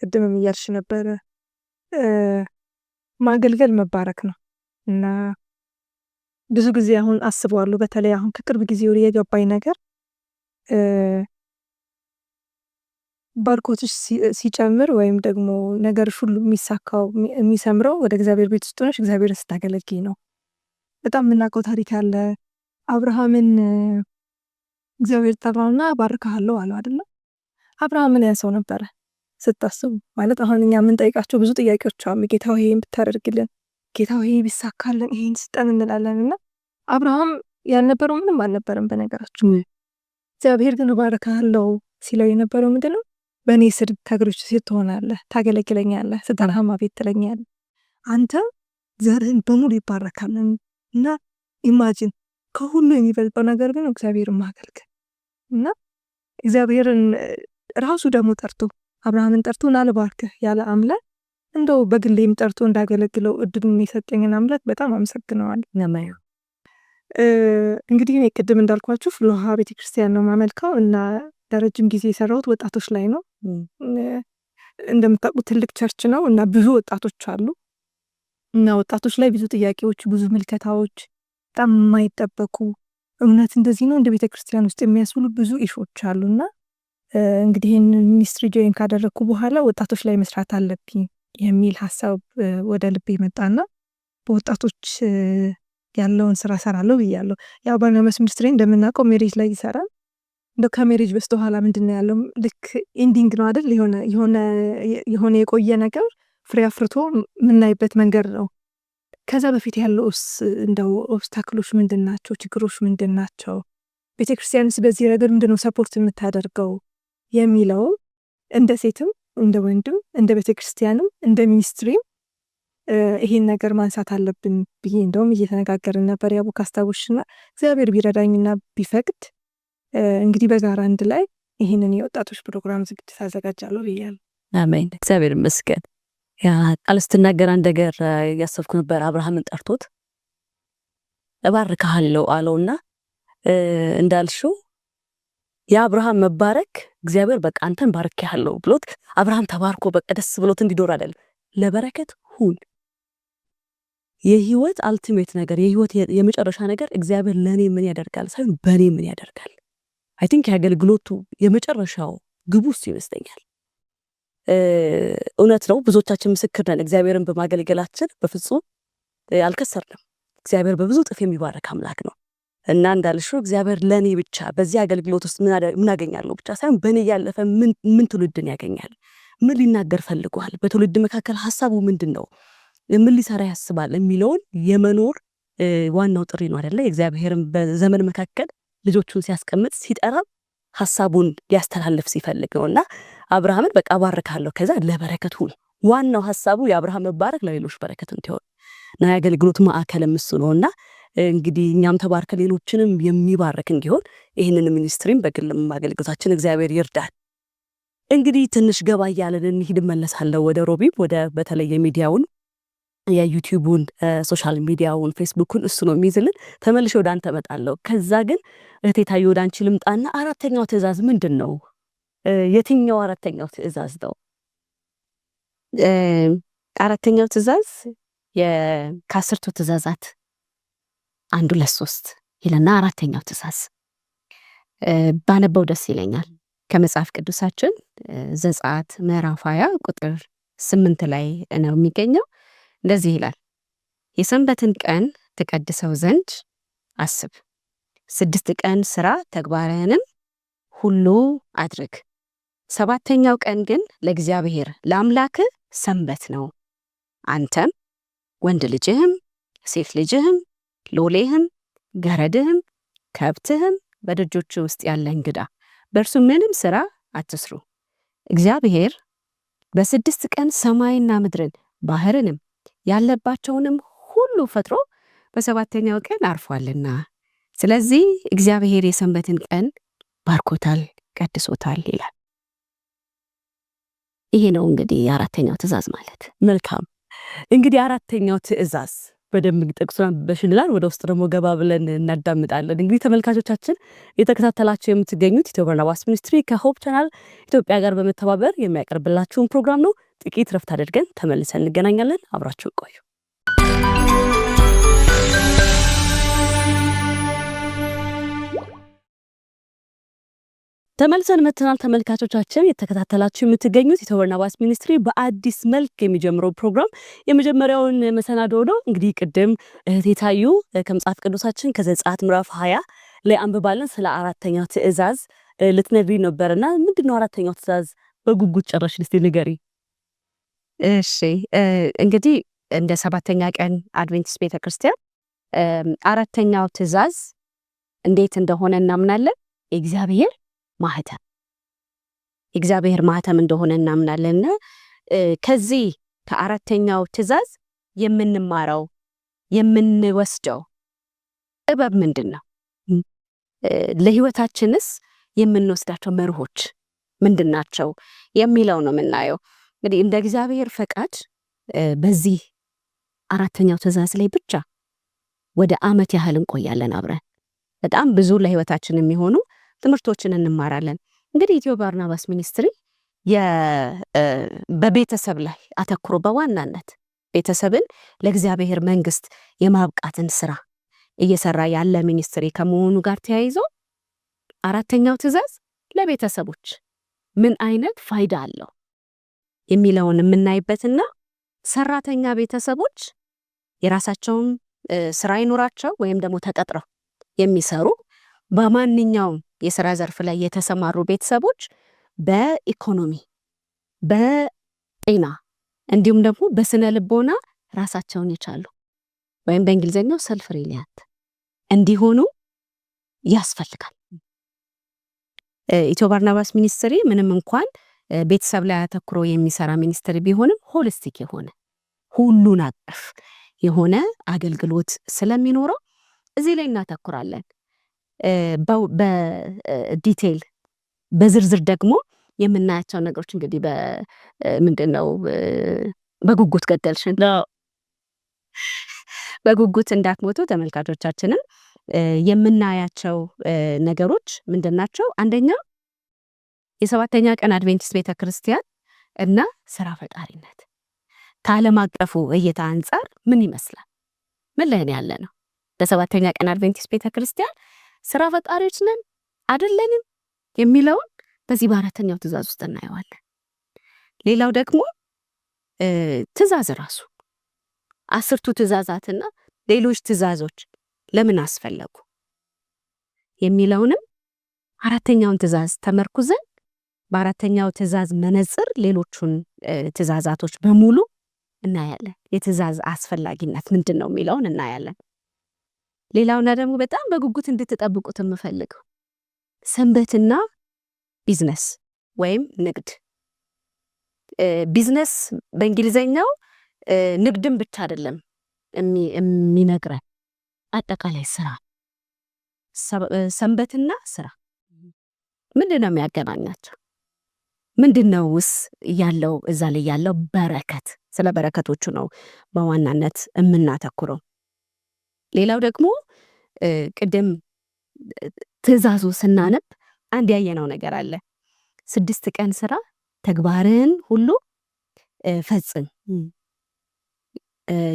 ቅድምም እያልሽ ነበረ ማገልገል መባረክ ነው እና ብዙ ጊዜ አሁን አስበዋለሁ። በተለይ አሁን ከቅርብ ጊዜ ወዲህ የገባኝ ነገር ባርኮትሽ ሲጨምር ወይም ደግሞ ነገርሽ ሁሉ የሚሳካው የሚሰምረው ወደ እግዚአብሔር ቤት ውስጥ ሆነሽ እግዚአብሔርን ስታገለግይ ነው። በጣም የምናውቀው ታሪክ አለ። አብርሃምን እግዚአብሔር ጠራውና ባርካለሁ አለው አይደለም። አብርሃምን ያ ሰው ነበረ ስታስቡ ማለት አሁን እኛ የምንጠይቃቸው ብዙ ጥያቄዎች አሉ። ጌታ ሆይ ይሄን ብታደርግልን፣ ጌታ ሆይ ቢሳካልን፣ ይሄን ስጠን እንላለን እና አብርሃም ያልነበረው ምንም አልነበረም በነገራችሁ። እግዚአብሔር ግን ባርካለሁ ሲለው የነበረው ምንድነው? በእኔ ስር ከእግሮች ስር ትሆናለህ፣ ታገለግለኛለህ፣ ስትጠራህም አቤት ትለኛለህ፣ አንተ ዘርህን በሙሉ ይባረካል። እና ኢማጂን ከሁሉ የሚበልጠው ነገር ግን እግዚአብሔርን ማገልገል እና እግዚአብሔርን ራሱ ደግሞ ጠርቶ አብርሃምን ጠርቶ ናልባርክህ ያለ አምላክ እንደው በግሌም ጠርቶ እንዳገለግለው እድሉን የሰጠኝን አምላክ በጣም አመሰግነዋለሁ። እንግዲህ እኔ ቅድም እንዳልኳችሁ ፍሎሃ ቤተክርስቲያን ነው ማመልከው እና ለረጅም ጊዜ የሰራሁት ወጣቶች ላይ ነው። እንደምታውቁት ትልቅ ቸርች ነው እና ብዙ ወጣቶች አሉ እና ወጣቶች ላይ ብዙ ጥያቄዎች፣ ብዙ ምልከታዎች፣ በጣም የማይጠበቁ እውነት እንደዚህ ነው እንደ ቤተክርስቲያን ውስጥ የሚያስብሉ ብዙ ኢሾች አሉና እንግዲህ ይህን ሚኒስትሪ ጆይን ካደረግኩ በኋላ ወጣቶች ላይ መስራት አለብኝ የሚል ሀሳብ ወደ ልቤ መጣና በወጣቶች ያለውን ስራ ሰራለሁ ብያለሁ። ያው ባርናባስ ሚኒስትሪ እንደምናውቀው ሜሬጅ ላይ ይሰራል። እንደው ከሜሬጅ በስተኋላ ምንድን ነው ያለው? ልክ ኢንዲንግ ነው አይደል? የሆነ የቆየ ነገር ፍሬ አፍርቶ የምናይበት መንገድ ነው። ከዛ በፊት ያለውስ እንደው ኦብስታክሎች ምንድን ናቸው? ችግሮች ምንድን ናቸው? ቤተክርስቲያንስ በዚህ ረገድ ምንድነው ሰፖርት የምታደርገው የሚለው እንደ ሴትም እንደ ወንድም እንደ ቤተክርስቲያንም እንደ ሚኒስትሪም ይሄን ነገር ማንሳት አለብን ብዬ እንደውም እየተነጋገርን ነበር። ያቡ ካስታውሽና እግዚአብሔር ቢረዳኝና ቢፈቅድ እንግዲህ በጋራ አንድ ላይ ይህንን የወጣቶች ፕሮግራም ዝግጅት አዘጋጃለሁ ብያለሁ። አሜን። እግዚአብሔር ይመስገን። ያ ቃል ስትናገር አንድ ነገር ያሰብኩ ነበር። አብርሃምን ጠርቶት እባርክሃለሁ አለውና እንዳልሽው የአብርሃም መባረክ እግዚአብሔር በቃ አንተን ባርኬሃለሁ ብሎት አብርሃም ተባርኮ በቃ ደስ ብሎት እንዲኖር አይደለም፣ ለበረከት ሁን። የህይወት አልቲሜት ነገር የህይወት የመጨረሻ ነገር እግዚአብሔር ለኔ ምን ያደርጋል ሳይሆን በኔ ምን ያደርጋል። አይ ቲንክ የአገልግሎቱ የመጨረሻው ግቡስ ይመስለኛል። እውነት ነው፣ ብዙዎቻችን ምስክር ነን። እግዚአብሔርን በማገልገላችን በፍጹም አልከሰርንም። እግዚአብሔር በብዙ ጥፍ የሚባረክ አምላክ ነው እና እንዳልሽው እግዚአብሔር ለኔ ብቻ በዚህ አገልግሎት ውስጥ ምን አገኛለሁ ብቻ ሳይሆን በኔ ያለፈ ምን ትውልድን ያገኛል፣ ምን ሊናገር ፈልጓል፣ በትውልድ መካከል ሐሳቡ ምንድነው፣ ምን ሊሰራ ያስባል የሚለውን የመኖር ዋናው ጥሪ ነው አይደለ? እግዚአብሔርን በዘመን መካከል ልጆቹን ሲያስቀምጥ ሲጠራ ሐሳቡን ሊያስተላልፍ ሲፈልግ ነውና አብርሃምን በቃ ባርካለሁ ከዛ ለበረከት ሁን። ዋናው ሐሳቡ የአብርሃም መባረክ ለሌሎች በረከት እንዲሆን እና የአገልግሎት ማዕከል እሱ ነውና እንግዲህ እኛም ተባርከ ሌሎችንም የሚባርክ እንዲሆን ይህንን ሚኒስትሪም በግልም አገልግሎታችን እግዚአብሔር ይርዳል። እንግዲህ ትንሽ ገባ እያለን እንሂድ። መለሳለሁ ወደ ሮቢብ ወደ በተለየ ሚዲያውን የዩቲዩቡን ሶሻል ሚዲያውን ፌስቡክን እሱ ነው የሚይዝልን። ተመልሼ ወደ አንተ እመጣለሁ። ከዛ ግን እህቴ ታዩ ወደ አንቺ ልምጣና አራተኛው ትእዛዝ ምንድን ነው? የትኛው አራተኛው ትእዛዝ ነው? አራተኛው ትእዛዝ ከአስርቱ ትእዛዛት 1-3 ይለና አራተኛው ትእዛዝ ባነበው ደስ ይለኛል። ከመጽሐፍ ቅዱሳችን ዘጸአት ምዕራፍ 20 ቁጥር 8 ላይ ነው የሚገኘው። እንደዚህ ይላል፣ የሰንበትን ቀን ትቀድሰው ዘንድ አስብ፣ 6 ቀን ስራ ተግባርህንም ሁሉ አድርግ፣ 7ኛው ቀን ግን ለእግዚአብሔር ለአምላክህ ሰንበት ነው። አንተም ወንድ ልጅህም ሴት ልጅህም ሎሌህም ገረድህም ከብትህም በደጆች ውስጥ ያለ እንግዳ በእርሱ ምንም ስራ አትስሩ። እግዚአብሔር በ6 ቀን ሰማይና ምድርን ባህርንም ያለባቸውንም ሁሉ ፈጥሮ በ7ኛው ቀን አርፏልና፣ ስለዚህ እግዚአብሔር የሰንበትን ቀን ባርኮታል ቀድሶታል ይላል። ይሄ ነው እንግዲህ አራተኛው ትእዛዝ ማለት። መልካም እንግዲህ አራተኛው ትእዛዝ በደንብ ጥቅሱን በሽንላል ወደ ውስጥ ደግሞ ገባ ብለን እናዳምጣለን። እንግዲህ ተመልካቾቻችን የተከታተላችሁ የምትገኙት ኢትዮ በርናባስ ሚኒስትሪ ከሆፕ ቻናል ኢትዮጵያ ጋር በመተባበር የሚያቀርብላችሁን ፕሮግራም ነው። ጥቂት ረፍት አድርገን ተመልሰን እንገናኛለን። አብራችሁ ቆዩ። ተመልሰን መተናል። ተመልካቾቻችን የተከታተላችሁ የምትገኙት ኢትዮ በርናባስ ሚኒስትሪ በአዲስ መልክ የሚጀምረው ፕሮግራም የመጀመሪያውን መሰናዶ ነው። እንግዲህ ቅድም እህቴ ታዩ ከመጽሐፍ ቅዱሳችን ከዘጸአት ምዕራፍ 20 ላይ አንብባለን ስለ አራተኛው ትእዛዝ ልትነግሪ ነበርና ምንድነው አራተኛው ትእዛዝ? በጉጉት ጨረሽን እስቲ ንገሪ። እሺ እንግዲህ እንደ 7ኛ ቀን አድቬንቲስት ቤተክርስቲያን አራተኛው ትእዛዝ እንዴት እንደሆነ እናምናለን። የእግዚአብሔር ማህተም እንደሆነ እናምናለንና ከዚህ ከአራተኛው ትእዛዝ የምንማረው የምንወስደው ጥበብ ምንድነው? ለህይወታችንስ የምንወስዳቸው መርሆች ምንድናቸው የሚለው ነው የምናየው። እንግዲህ እንደ እግዚአብሔር ፈቃድ በዚህ አራተኛው ትእዛዝ ላይ ብቻ ወደ ዓመት ያህል እንቆያለን አብረን። በጣም ብዙ ለህይወታችን የሚሆኑ ትምህርቶችን እንማራለን። እንግዲህ ኢትዮ በርናባስ ሚኒስትሪ በቤተሰብ ላይ አተኩሮ በዋናነት ቤተሰብን ለእግዚአብሔር መንግስት የማብቃትን ስራ እየሰራ ያለ ሚኒስትሪ ከመሆኑ ጋር ተያይዞ አራተኛው ትእዛዝ ለቤተሰቦች ምን አይነት ፋይዳ አለው የሚለውን የምናይበትና ሰራተኛ ቤተሰቦች የራሳቸውን ስራ ይኖራቸው ወይም ደግሞ ተቀጥረው የሚሰሩ በማንኛውም የሥራ ዘርፍ ላይ የተሰማሩ ቤተሰቦች በኢኮኖሚ በጤና እንዲሁም ደግሞ በስነ ልቦና ራሳቸውን የቻሉ ወይም በእንግሊዘኛው ሰልፍ ሪሊያንት እንዲሆኑ ያስፈልጋል። ኢትዮ በርናባስ ሚኒስትሪ ምንም እንኳን ቤተሰብ ላይ አተኩሮ የሚሰራ ሚኒስትሪ ቢሆንም ሆሊስቲክ የሆነ ሁሉን አቀፍ የሆነ አገልግሎት ስለሚኖረው እዚህ ላይ እናተኩራለን። በዲቴል በዝርዝር ደግሞ የምናያቸው ነገሮች እንግዲህ ምንድነው በጉጉት ገደልሽን በጉጉት እንዳትሞቱ ተመልካቾቻችንን የምናያቸው ነገሮች ምንድናቸው? አንደኛ የሰባተኛ ቀን አድቬንቲስት ቤተክርስቲያን እና ስራ ፈጣሪነት ከዓለም አቀፉ እይታ አንጻር ምን ይመስላል? ምን ላይ ነው ያለ ነው? በሰባተኛ ቀን አድቬንቲስት ቤተክርስቲያን ስራ ፈጣሪዎች ነን አይደለንም የሚለውን በዚህ በአራተኛው ትእዛዝ ውስጥ እናየዋለን። ሌላው ደግሞ ትእዛዝ ራሱ 10ቱ ትእዛዛትና ሌሎች ትእዛዞች ለምን አስፈለጉ የሚለውንም አራተኛውን ትእዛዝ ተመርኩዘን በአራተኛው ትእዛዝ መነጽር ሌሎቹን ትእዛዛቶች በሙሉ እናያለን። የትእዛዝ አስፈላጊነት ምንድን ነው የሚለውን እናያለን። ሌላውና ደግሞ በጣም በጉጉት እንድትጠብቁት የምፈልገው ሰንበትና ቢዝነስ ወይም ንግድ። ቢዝነስ በእንግሊዘኛው ንግድን ብቻ አይደለም የሚነግረን፣ አጠቃላይ ስራ። ሰንበትና ስራ ምንድን ነው የሚያገናኛቸው? ምንድነውስ ያለው እዛ ላይ ያለው በረከት? ስለ በረከቶቹ ነው በዋናነት የምናተኩረው። ሌላው ደግሞ ቅድም ትእዛዙ ስናነብ አንድ ያየነው ነገር አለ። 6 ቀን ስራ፣ ተግባርን ሁሉ ፈጽም።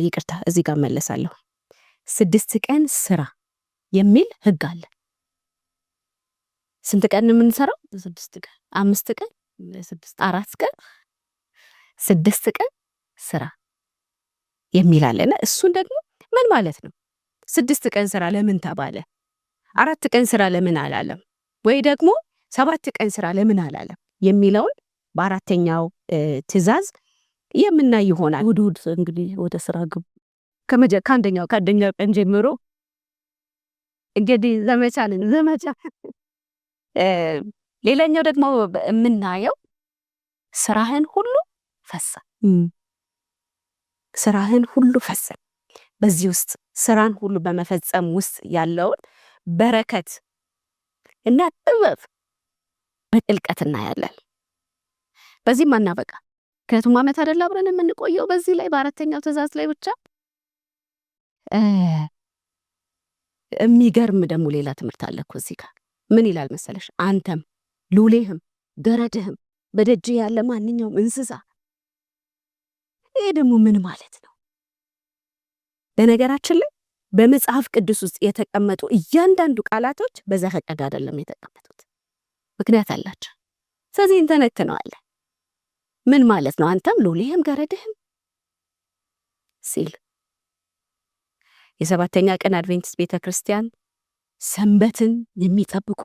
ይቅርታ እዚህ ጋር መለሳለሁ። 6 ቀን ስራ የሚል ህግ አለ። ስንት ቀን የምንሰራው? 6 ቀን። 5 ቀን፣ 4 ቀን፣ 6 ቀን ስራ የሚል አለና እሱን ደግሞ ምን ማለት ነው? 6 ቀን ስራ ለምን ተባለ? 4 ቀን ስራ ለምን አላለም? ወይ ደግሞ 7 ቀን ስራ ለምን አላለም የሚለውን በአራተኛው ትእዛዝ የምናይ ይሆናል። ውድ እንግዲህ ወደ ስራ ግቡ። ከአንደኛው ቀን ጀምሮ እንግዲህ ዘመቻ። ሌላኛው ደግሞ የምናየው ስራህን ሁሉ ፈጽም። ስራህን ሁሉ ፈጽም። በዚህ ውስጥ ስራን ሁሉ በመፈጸም ውስጥ ያለውን በረከት እና ጥበብ በጥልቀት እናያለን። በዚህም አናበቃ። ከቱም ዓመት አይደል አብረን የምንቆየው በዚህ ላይ በአራተኛው ትእዛዝ ላይ ብቻ። የሚገርም ደግሞ ሌላ ትምህርት አለ እኮ እዚህ ጋር። ምን ይላል መሰለሽ? አንተም ሉሌህም ገረድህም በደጅ ያለ ማንኛውም እንስሳ። ይሄ ደግሞ ምን ማለት ነው? በነገራችን ላይ በመጽሐፍ ቅዱስ ውስጥ የተቀመጡ እያንዳንዱ ቃላቶች በዘፈቀድ አይደለም የተቀመጡት፣ ምክንያት አላቸው። ስለዚህ እንተነትነዋለን። ምን ማለት ነው? አንተም ሎሌህም ገረድህም ሲል የሰባተኛ ቀን አድቬንቲስት ቤተክርስቲያን ሰንበትን የሚጠብቁ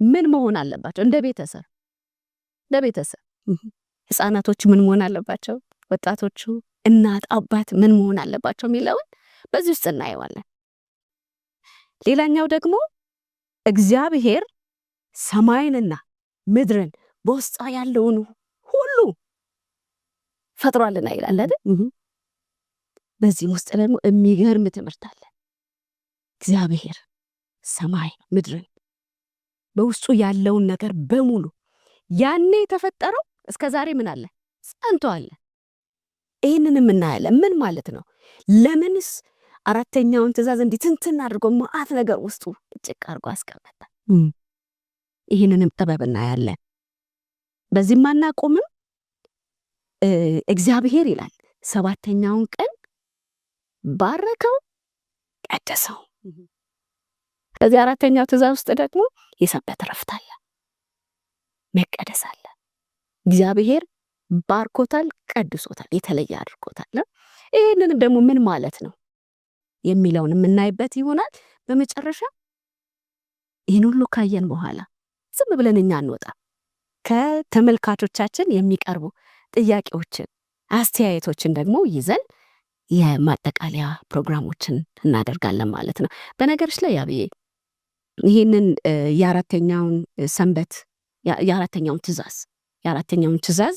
ምን መሆን አለባቸው? እንደ ቤተሰብ ህፃናቶቹ ምን መሆን አለባቸው? ወጣቶቹ፣ እናት አባት ምን መሆን አለባቸው የሚለውን በዚህ ውስጥ እናየዋለን። ሌላኛው ደግሞ እግዚአብሔር ሰማይንና ምድርን በውስጧ ያለውን ሁሉ ፈጥሯልና ይላል አይደል? በዚህ ውስጥ ደግሞ የሚገርም ትምህርት አለ። እግዚአብሔር ሰማይ ምድርን በውስጡ ያለውን ነገር በሙሉ ያኔ የተፈጠረው እስከ ዛሬ ምን አለ? ጸንቶ አለ። ይህንንም እናያለን። ምን ማለት ነው? ለምንስ አራተኛውን ትእዛዝ እንዲህ ትንትን አድርጎ መዓት ነገር ውስጡ እጭቅ አድርጎ አስቀመጠ? ይህንንም ጥበብ እናያለን። በዚህም አናቆምም። እግዚአብሔር ይላል ሰባተኛውን ቀን ባረከው፣ ቀደሰው። ከዚህ አራተኛው ትእዛዝ ውስጥ ደግሞ የሰንበት ረፍት አለ፣ መቀደስ አለ። እግዚአብሔር ባርኮታል፣ ቀድሶታል፣ የተለየ አድርጎታል። ይህንንም ደግሞ ምን ማለት ነው የሚለውን የምናይበት ይሆናል። በመጨረሻ ይህን ሁሉ ካየን በኋላ ዝም ብለን እኛ አንወጣ። ከተመልካቾቻችን የሚቀርቡ ጥያቄዎችን፣ አስተያየቶችን ደግሞ ይዘን የማጠቃለያ ፕሮግራሞችን እናደርጋለን ማለት ነው። በነገርሽ ላይ ያብዬ ይህንን የአራተኛውን ሰንበት የአራተኛውን ትእዛዝ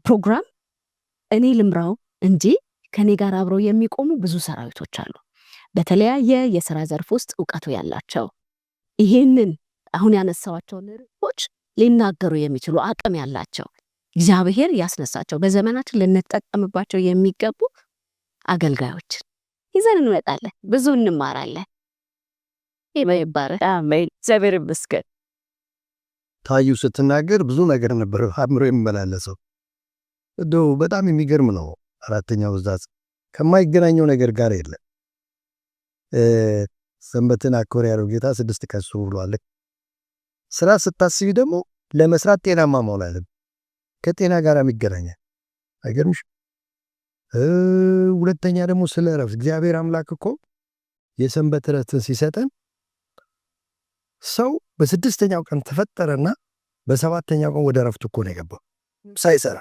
ፕሮግራም እኔ ልምራው እንጂ ከኔ ጋር አብረው የሚቆሙ ብዙ ሰራዊቶች አሉ። በተለያየ የሥራ ዘርፍ ውስጥ እውቀቱ ያላቸው ይህንን አሁን ያነሳዋቸውን ርዕሶች ሊናገሩ የሚችሉ አቅም ያላቸው እግዚአብሔር ያስነሳቸው በዘመናችን ልንጠቀምባቸው የሚገቡ አገልጋዮችን ይዘን እንመጣለን። ብዙ እንማራለን። ይባረክ። አሜን። እግዚአብሔር ይመስገን። ታዩ ስትናገር ብዙ ነገር ነበር አእምሮ የሚመላለሰው። እንደው በጣም የሚገርም ነው። አራተኛው ትእዛዝ ከማይገናኘው ነገር ጋር የለም። ሰንበትን አክብር ያለው ጌታ 6 ቀን ስሩ ብሏል። ስራ ስታስቢ ደግሞ ለመስራት ጤናማ መሆን አለብን። ከጤና ጋር የሚገናኛል። አይገርምሽ? ሁለተኛ ደግሞ ስለ እረፍት እግዚአብሔር አምላክ እኮ የሰንበት እረፍትን ሲሰጠን ሰው በ6ኛው ቀን ተፈጠረና በ7ኛው ቀን ወደ እረፍት እኮ ነው የገባው ሳይሰራ።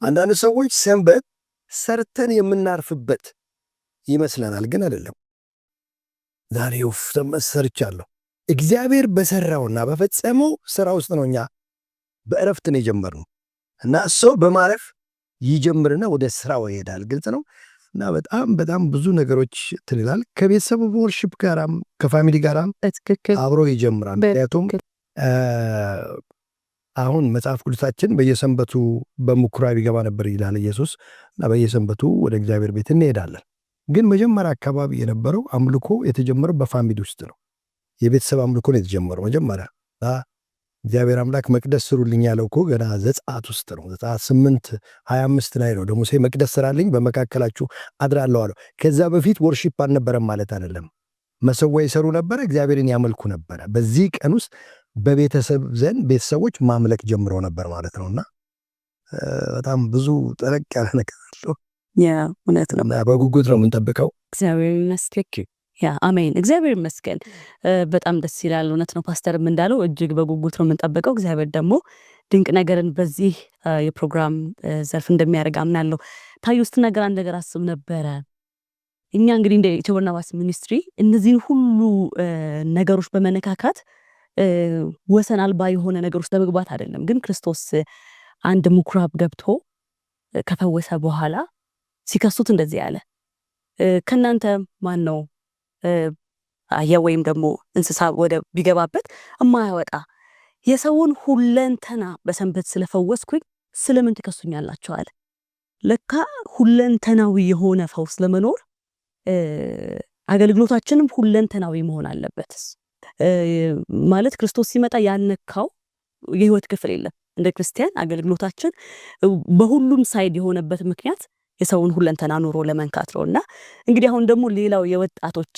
አንዳንድ ሰዎች ሰንበት ሰርተን የምናርፍበት ይመስለናል፣ ግን አይደለም። ዛሬ ሰንበት ሰርቻለሁ። እግዚአብሔር በሰራውና በፈጸመው ስራ ውስጥ ነው እኛ በእረፍት ነው የጀመርነው እና ሰው በማረፍ ይጀምርና ወደ ስራው ይሄዳል። ግልጽ ነው። እና በጣም ብዙ ነገሮች ትልላል። ከቤተሰቡ ወርሺፕ ጋራም ከፋሚሊ ጋራም አብሮ ይጀምራል። ምክንያቱም አሁን መጽሐፍ ቅዱሳችን በየሰንበቱ በምኩራብ ይገባ ነበር ይላል ኢየሱስ እና በየሰንበቱ ወደ እግዚአብሔር ቤት እንሄዳለን። ግን መጀመሪያ አካባቢ የነበረው አምልኮ የተጀመረው በፋሚሊ ውስጥ ነው። የቤተሰብ አምልኮ ነው የተጀመረው መጀመሪያ። እግዚአብሔር አምላክ መቅደስ ስሩልኝ ያለው እኮ ገና ዘጸአት ውስጥ ነው። ዘጸአት 8:25 ላይ ነው። ለሙሴ መቅደስ ስራልኝ በመካከላችሁ አድራለሁ አለው። ከዛ በፊት ወርሺፕ አልነበረም ማለት አይደለም። መሰዊያ ይሰሩ ነበረ፣ እግዚአብሔርን ያመልኩ ነበረ። በዚህ ቀን ውስጥ በቤተሰብ ዘንድ ቤተሰቦች ማምለክ ጀምረው ነበር ማለት ነውና በጣም ብዙ ጠለቅ ያለ ነገር አለው። እውነት ነው። በጉጉት ነው የምንጠብቀው። እግዚአብሔር ይመስገን። አሜን። እግዚአብሔር ይመስገን። በጣም ደስ ይላል። እውነት ነው። ፓስተርም እንዳለው እጅግ በጉጉት ነው የምንጠብቀው። እግዚአብሔር ደግሞ ድንቅ ነገርን በዚህ የፕሮግራም ዘርፍ እንደሚያደርግ አምናለሁ። ታዩ ስትናገር አንድ ነገር አስብ ነበረ። እኛ እንግዲህ እንደ ኢትዮ በርናባስ ሚኒስትሪ እነዚህን ሁሉ ነገሮች በመነካካት ወሰን አልባ የሆነ ነገር ውስጥ ለመግባት አይደለም። ግን ክርስቶስ አንድ ምኩራብ ገብቶ ከፈወሰ በኋላ ሲከሱት እንደዚህ ያለ ከናንተ ማን ነው አህያ ወይም ደግሞ እንስሳ ወደ ቢገባበት እማያወጣ የሰውን ሁለንተና በሰንበት ስለፈወስኩኝ ስለምን ትከሱኛላችሁ አለ። ለካ ሁለንተናዊ የሆነ ፈውስ ለመኖር አገልግሎታችንም ሁለንተናዊ መሆን አለበት። ማለት ክርስቶስ ሲመጣ ያልነካው የህይወት ክፍል የለም። እንደ ክርስቲያን አገልግሎታችን በሁሉም ሳይድ የሆነበት ምክንያት የሰውን ሁለንተና ኑሮ ለመንካት ነው። እና እንግዲህ አሁን ደግሞ ሌላው የወጣቶች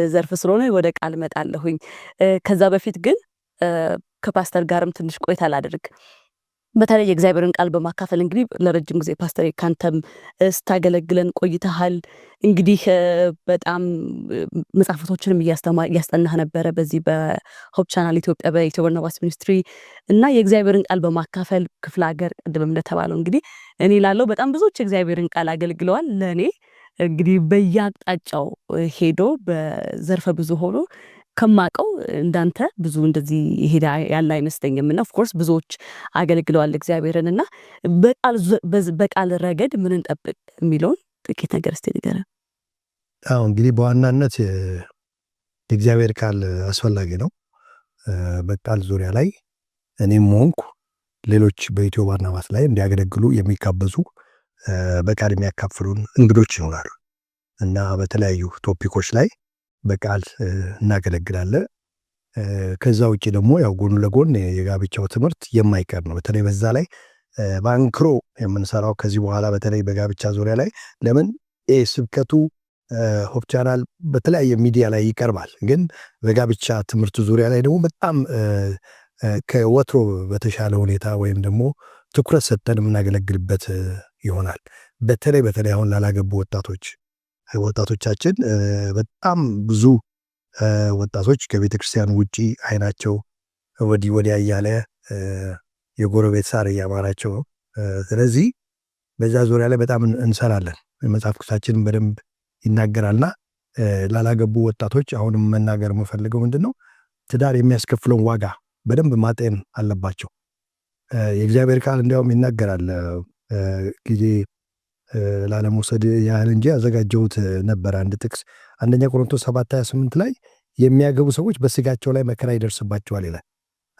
ዘርፍ ስለሆነ ወደ ቃል መጣለሁኝ። ከዛ በፊት ግን ከፓስተር ጋርም ትንሽ ቆይታ ላድርግ። በተለይ የእግዚአብሔርን ቃል በማካፈል እንግዲህ ለረጅም ጊዜ ፓስተር ካንተም ስታገለግለን ቆይተሃል። እንግዲህ በጣም መጽሐፎችንም እያስጠናህ ነበረ በዚህ በሆፕ ቻናል ኢትዮጵያ በኢትዮ በርናባስ ሚኒስትሪ እና የእግዚአብሔርን ቃል በማካፈል ክፍለ ሀገር ቅድም እንደተባለው እንግዲህ እኔ ላለው በጣም ብዙዎች የእግዚአብሔርን ቃል አገልግለዋል። ለእኔ እንግዲህ በየአቅጣጫው ሄዶ በዘርፈ ብዙ ሆኖ ከማቀው እንዳንተ ብዙ እንደዚህ ይሄዳ ያለ አይመስለኝም። እና ኦፍኮርስ ብዙዎች አገልግለዋል እግዚአብሔርን እና በቃል ረገድ ምን እንጠብቅ የሚለውን ጥቂት ነገር እስቲ ንገረን። እንግዲህ በዋናነት የእግዚአብሔር ቃል አስፈላጊ ነው። በቃል ዙሪያ ላይ እኔም ሆንኩ ሌሎች በኢትዮ በርናባስ ላይ እንዲያገለግሉ የሚጋበዙ በቃል የሚያካፍሉን እንግዶች ይኖራሉ እና በተለያዩ ቶፒኮች ላይ በቃል እናገለግላለን። ከዛ ውጭ ደግሞ ያው ጎን ለጎን የጋብቻው ትምህርት የማይቀር ነው። በተለይ በዛ ላይ ባንክሮ የምንሰራው ከዚህ በኋላ በተለይ በጋብቻ ዙሪያ ላይ ለምን ስብከቱ ሆፕ ቻናል በተለያየ ሚዲያ ላይ ይቀርባል። ግን በጋብቻ ትምህርት ዙሪያ ላይ ደግሞ በጣም ከወትሮ በተሻለ ሁኔታ ወይም ደግሞ ትኩረት ሰጠን የምናገለግልበት ይሆናል። በተለይ አሁን ላላገቡ ወጣቶቻችን በጣም ብዙ ወጣቶች ከቤተ ክርስቲያን ውጪ አይናቸው ወዲህ ወዲያ እያለ የጎረቤት ሳር እያማራቸው ነው። ስለዚህ በዛ ዙሪያ ላይ በጣም እንሰራለን። መጽሐፍ ቅዱሳችንን በደንብ ይናገራልና ላላገቡ ወጣቶች አሁንም መናገር የምፈልገው ምንድነው፣ ትዳር የሚያስከፍለውን ዋጋ በደንብ ማጤን አለባቸው። የእግዚአብሔር ቃል እንዲያውም ይናገራል። ጊዜ ላለመውሰድ ያህል እንጂ ያዘጋጀሁት ነበር አንድ ጥቅስ አንደኛ ቆሮንቶስ 7:28 ላይ የሚያገቡ ሰዎች በስጋቸው ላይ መከራ ይደርስባቸዋል ይላል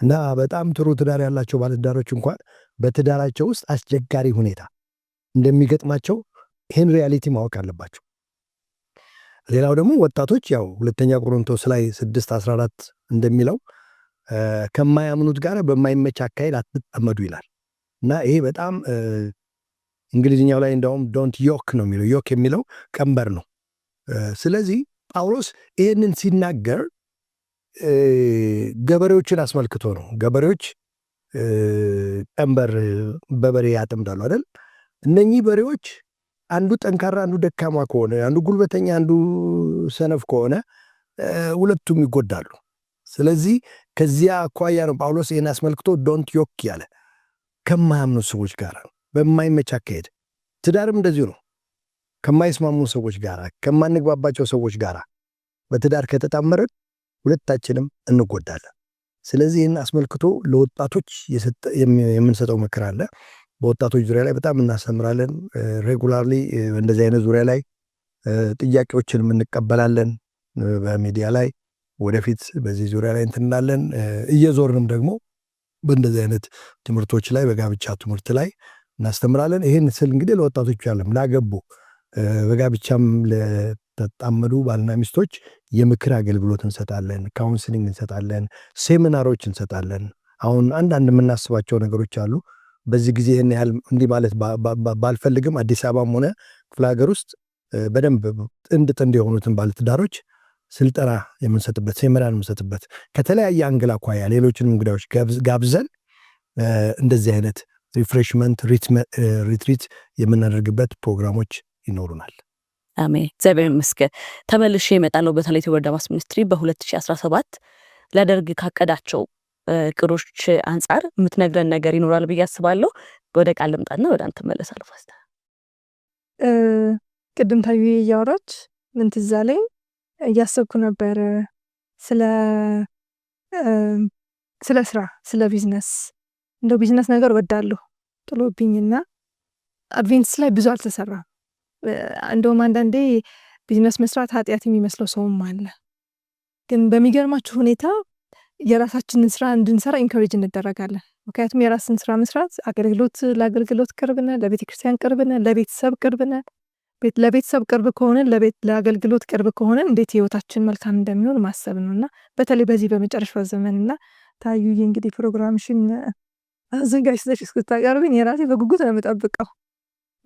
እና በጣም ጥሩ ትዳር ያላቸው ባለትዳሮች እንኳን በትዳራቸው ውስጥ አስቸጋሪ ሁኔታ እንደሚገጥማቸው ይህን ሪያሊቲ ማወቅ አለባቸው። ሌላው ደግሞ ወጣቶች ያው ሁለተኛ ቆሮንቶስ ላይ 6:14 እንደሚለው ከማያምኑት ጋር በማይመች አካሄድ አትጠመዱ ይላል እና ይሄ በጣም እንግሊዝኛው ላይ እንደውም ዶንት ዮክ ነው የሚለው። ዮክ የሚለው ቀንበር ነው። ስለዚህ ጳውሎስ ይህንን ሲናገር ገበሬዎችን አስመልክቶ ነው። ገበሬዎች ቀንበር በበሬ ያጠምዳሉ አይደል? እነኚህ በሬዎች አንዱ ጠንካራ አንዱ ደካማ ከሆነ፣ አንዱ ጉልበተኛ አንዱ ሰነፍ ከሆነ ሁለቱም ይጎዳሉ። ስለዚህ ከዚያ አኳያ ነው ጳውሎስ ይህን አስመልክቶ ዶንት ዮክ ያለ። ከማያምኑ ሰዎች ጋር በማይመች አካሄድ፣ ትዳርም እንደዚሁ ነው። ከማይስማሙ ሰዎች ጋር፣ ከማንግባባቸው ሰዎች ጋር በትዳር ከተጣመረን ሁለታችንም እንጎዳለን። ስለዚህ ይህን አስመልክቶ ለወጣቶች የምንሰጠው ምክር አለ። በወጣቶች ዙሪያ ላይ በጣም እናስተምራለን። ሬጉላርሊ እንደዚህ አይነት ዙሪያ ላይ ጥያቄዎችን እንቀበላለን በሚዲያ ላይ። ወደፊት በዚህ ዙሪያ ላይ እንትንላለን። እየዞርንም ደግሞ በእንደዚህ አይነት ትምህርቶች ላይ በጋብቻ ትምህርት ላይ እናስተምራለን። ይህን ስል እንግዲህ ለወጣቶች ያለም ላገቡ በጋብቻም ለተጣመዱ ባልና ሚስቶች የምክር አገልግሎት እንሰጣለን፣ ካውንስሊንግ እንሰጣለን፣ ሴሚናሮች እንሰጣለን። አሁን አንዳንድ የምናስባቸው ነገሮች አሉ። በዚህ ጊዜ ይህን ያህል እንዲህ ማለት ባልፈልግም አዲስ አበባም ሆነ ክፍለ ሀገር ውስጥ በደንብ ጥንድ የሆኑትን ባለትዳሮች ስልጠና የምንሰጥበት ሴሚናር የምንሰጥበት ከተለያየ አንግል አኳያ ሌሎችንም እንግዳዎች ጋብዘን እንደዚህ አይነት ሪፍሬሽመንት ሪትሪት የምናደርግበት ፕሮግራሞች ይኖሩናል። አሜን፣ እግዚአብሔር ይመስገን። ተመልሼ እመጣለሁ። በተለይ ትወርድ ዳማስ ሚኒስትሪ በ2017 ሊያደርግ ካቀዳቸው እቅዶች አንጻር የምትነግረን ነገር ይኖራል ብዬ አስባለሁ። ወደ ቃል ልምጣና ወደ አንተ መለሳለሁ። ፋስታ ቅድም ታዩ እያወራች ምን ትዝ አለኝ እያሰብኩ ነበር ስለ ስራ፣ ስለ ቢዝነስ። እንደው ቢዝነስ ነገር ወዳለሁ ጥሎብኝና አድቬንትስ ላይ ብዙ አልተሰራም። እንደውም አንዳንዴ ቢዝነስ መስራት ኃጢአት የሚመስለው ሰውም አለ። ግን በሚገርማችሁ ሁኔታ የራሳችንን ስራ እንድንሰራ ኢንካሬጅ እንደረጋለን። ምክንያቱም የራስን ስራ መስራት ለአገልግሎት ቅርብነ፣ ለቤተክርስቲያን ቅርብነ፣ ለቤተሰብ ቅርብነ። ለቤተሰብ ቅርብ ከሆነ ለአገልግሎት ቅርብ ከሆነ እንዴት ህይወታችን መልካም እንደሚሆን ማሰብ ነውና በተለይ በዚህ በመጨረሻው ዘመንና ታዩዬ እንግዲህ ፕሮግራምሽን አዘጋጅተሽ እስክታቀርብኝ የራሴ በጉጉት ነው የምጠብቀው።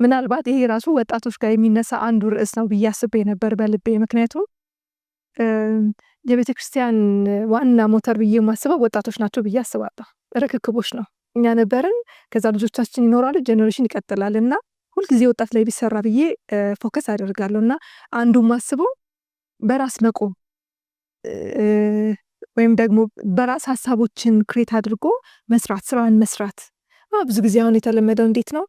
ምናልባት ይሄ ራሱ ወጣቶች ጋር የሚነሳ አንዱ ርዕስ ነው ብዬ አስቤ ነበር በልቤ። ምክንያቱም የቤተክርስቲያን ዋና ሞተር ብዬ የማስበው ወጣቶች ናቸው ብዬ አስባለሁ። ርክክቦች ነው። እኛ ነበርን፣ ከዛ ልጆቻችን ይኖራሉ፣ ጀኔሬሽን ይቀጥላል እና ሁልጊዜ ወጣት ላይ ቢሰራ ብዬ ፎከስ አደርጋለሁ እና አንዱ ማስበው በራስ መቆም ወይም ደግሞ በራስ ሀሳቦችን ክሬት አድርጎ መስራት፣ ስራን መስራት። ብዙ ጊዜ አሁን የተለመደው እንዴት ነው?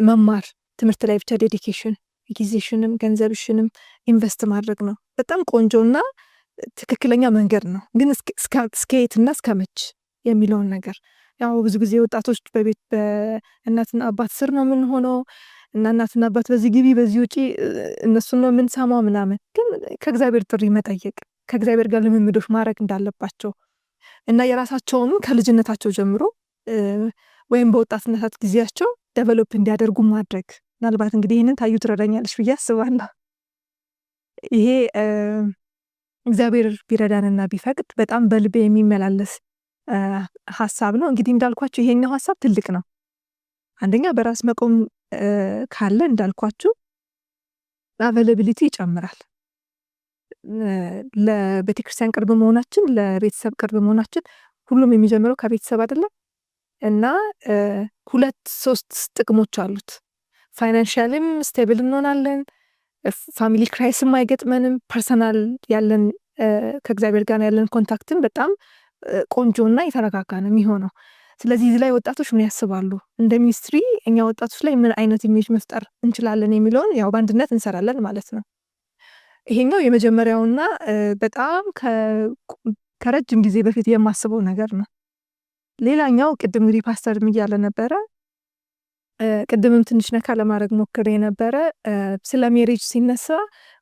መማር፣ ትምህርት ላይ ብቻ ዴዲኬሽን፣ ጊዜሽንም ገንዘብሽንም ኢንቨስት ማድረግ ነው። በጣም ቆንጆና ትክክለኛ መንገድ ነው። ግን እስከ የትና እስከ መች የሚለውን ነገር ያው ብዙ ጊዜ ወጣቶች በቤት በእናትና አባት ስር ነው የምንሆነው እና እናትና አባት በዚህ ግቢ በዚህ ውጪ እነሱን ነው የምንሰማው ምናምን። ግን ከእግዚአብሔር ጥሪ መጠየቅ፣ ከእግዚአብሔር ጋር ልምምዶች ማድረግ እንዳለባቸው እና የራሳቸውን ከልጅነታቸው ጀምሮ ወይም በወጣትነታት ጊዜያቸው ዴቨሎፕ እንዲያደርጉ ማድረግ። ምናልባት እንግዲህ ይህንን ታዩ ትረዳኛለች ብዬ አስባለሁ። ይሄ እግዚአብሔር ቢረዳንና ቢፈቅድ በጣም በልቤ የሚመላለስ ሀሳብ ነው። እንግዲህ እንዳልኳችሁ ይሄኛው ሀሳብ ትልቅ ነው። አንደኛ በራስ መቆም ካለ እንዳልኳችሁ አቬላቢሊቲ ይጨምራል። ለቤተክርስቲያን ቅርብ መሆናችን፣ ለቤተሰብ ቅርብ መሆናችን ሁሉም የሚጀምረው ከቤተሰብ አይደለም እና 2-3 ጥቅሞች አሉት። ፋይናንሻልም ስቴብል እንሆናለን፣ ፋሚሊ ክራይስም አይገጥመንም፣ ፐርሰናል ያለን ከእግዚአብሔር ጋር ያለን ኮንታክትን በጣም ቆንጆና የተረጋጋ ነው የሚሆነው። ስለዚህ እዚህ ላይ ወጣቶች ምን ያስባሉ? እንደ ሚኒስትሪ እኛ ወጣቶች ላይ ምን አይነት ኢሜጅ መፍጠር እንችላለን የሚለውን ያው በአንድነት እንሰራለን ማለት ነው። ይሄኛው የመጀመሪያውና በጣም ከረጅም ጊዜ በፊት የማስበው ነገር ነው። ሌላኛው ቅድም እንግዲህ ፓስተር እያለ ነበረ፣ ቅድምም ትንሽ ነካ ለማድረግ ሞክሬ ነበረ። ስለ ሜሬጅ ሲነሳ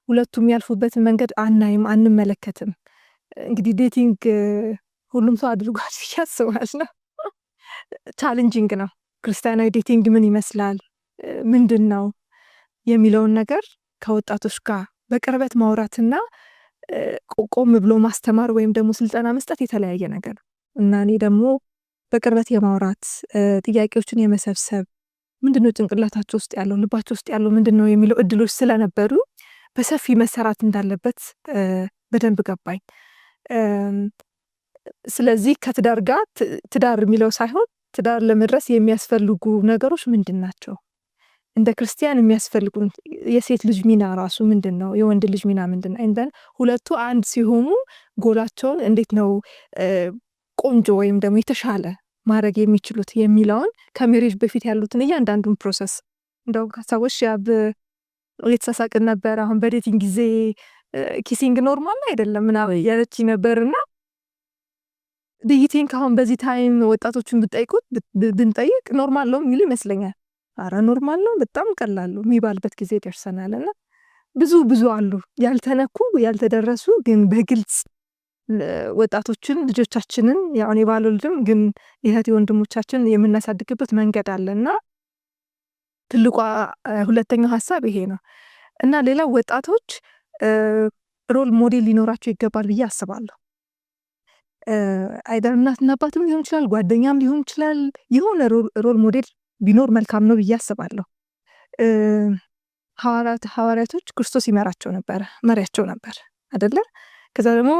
ሁለቱም ያልፉበትን መንገድ አናይም፣ አንመለከትም። እንግዲህ ዴቲንግ ሁሉም ሰው አድርጓል ብዬ አስባለሁ። ቻሌንጂንግ ነው። ክርስቲያናዊ ዴቲንግ ምን ይመስላል፣ ምንድን ነው የሚለውን ነገር ከወጣቶች ጋር በቅርበት ማውራትና ቆም ብሎ ማስተማር ወይም ደግሞ ስልጠና መስጠት የተለያየ ነገር ነው እና እኔ ደግሞ በቅርበት የማውራት ጥያቄዎችን የመሰብሰብ ምንድነው ጭንቅላታቸው ውስጥ ያለው ልባቸው ውስጥ ያለው ምንድነው የሚለው እድሎች ስለነበሩ በሰፊ መሰራት እንዳለበት በደንብ ገባኝ። ስለዚህ ከትዳር ጋር ትዳር የሚለው ሳይሆን ትዳር ለመድረስ የሚያስፈልጉ ነገሮች ምንድን ናቸው? እንደ ክርስቲያን የሚያስፈልጉን የሴት ልጅ ሚና ራሱ ምንድን ነው? የወንድ ልጅ ሚና ምንድን ነው? ሁለቱ አንድ ሲሆኑ ጎላቸውን እንዴት ነው ቆንጆ ወይም ደግሞ የተሻለ ማድረግ የሚችሉት የሚለውን ከሜሬጅ በፊት ያሉትን እያንዳንዱን ፕሮሰስ እንደው ሰዎች የተሳሳቅን ነበር። አሁን በዴቲንግ ጊዜ ኪሲንግ ኖርማል አይደለም ምናምን ያለች ነበርና ዲቲንግ አሁን በዚህ ታይም ወጣቶችን ብንጠይቅ ኖርማል ነው የሚሉ ይመስለኛል። አረ ኖርማል ነው በጣም ቀላል ነው የሚባልበት ጊዜ ደርሰናልና ብዙ አሉ ያልተነኩ ያልተደረሱ ግን በግልጽ ወጣቶችን ልጆቻችንን ያው እኔ ባልወልድም ግን የእህቴ ወንድሞቻችን የምናሳድግበት መንገድ አለና ትልቋ ሁለተኛው ሀሳብ ይሄ ነው እና ሌላው ወጣቶች ሮል ሞዴል ሊኖራቸው ይገባል ብዬ አስባለሁ። አይደር እናትና አባትም ሊሆን ይችላል፣ ጓደኛም ሊሆን ይችላል። የሆነ ሮል ሞዴል ቢኖር መልካም ነው ብዬ አስባለሁ። ሐዋርያቶች ክርስቶስ ይመራቸው ነበረ፣ መሪያቸው ነበር አይደለ? ከዛ ደግሞ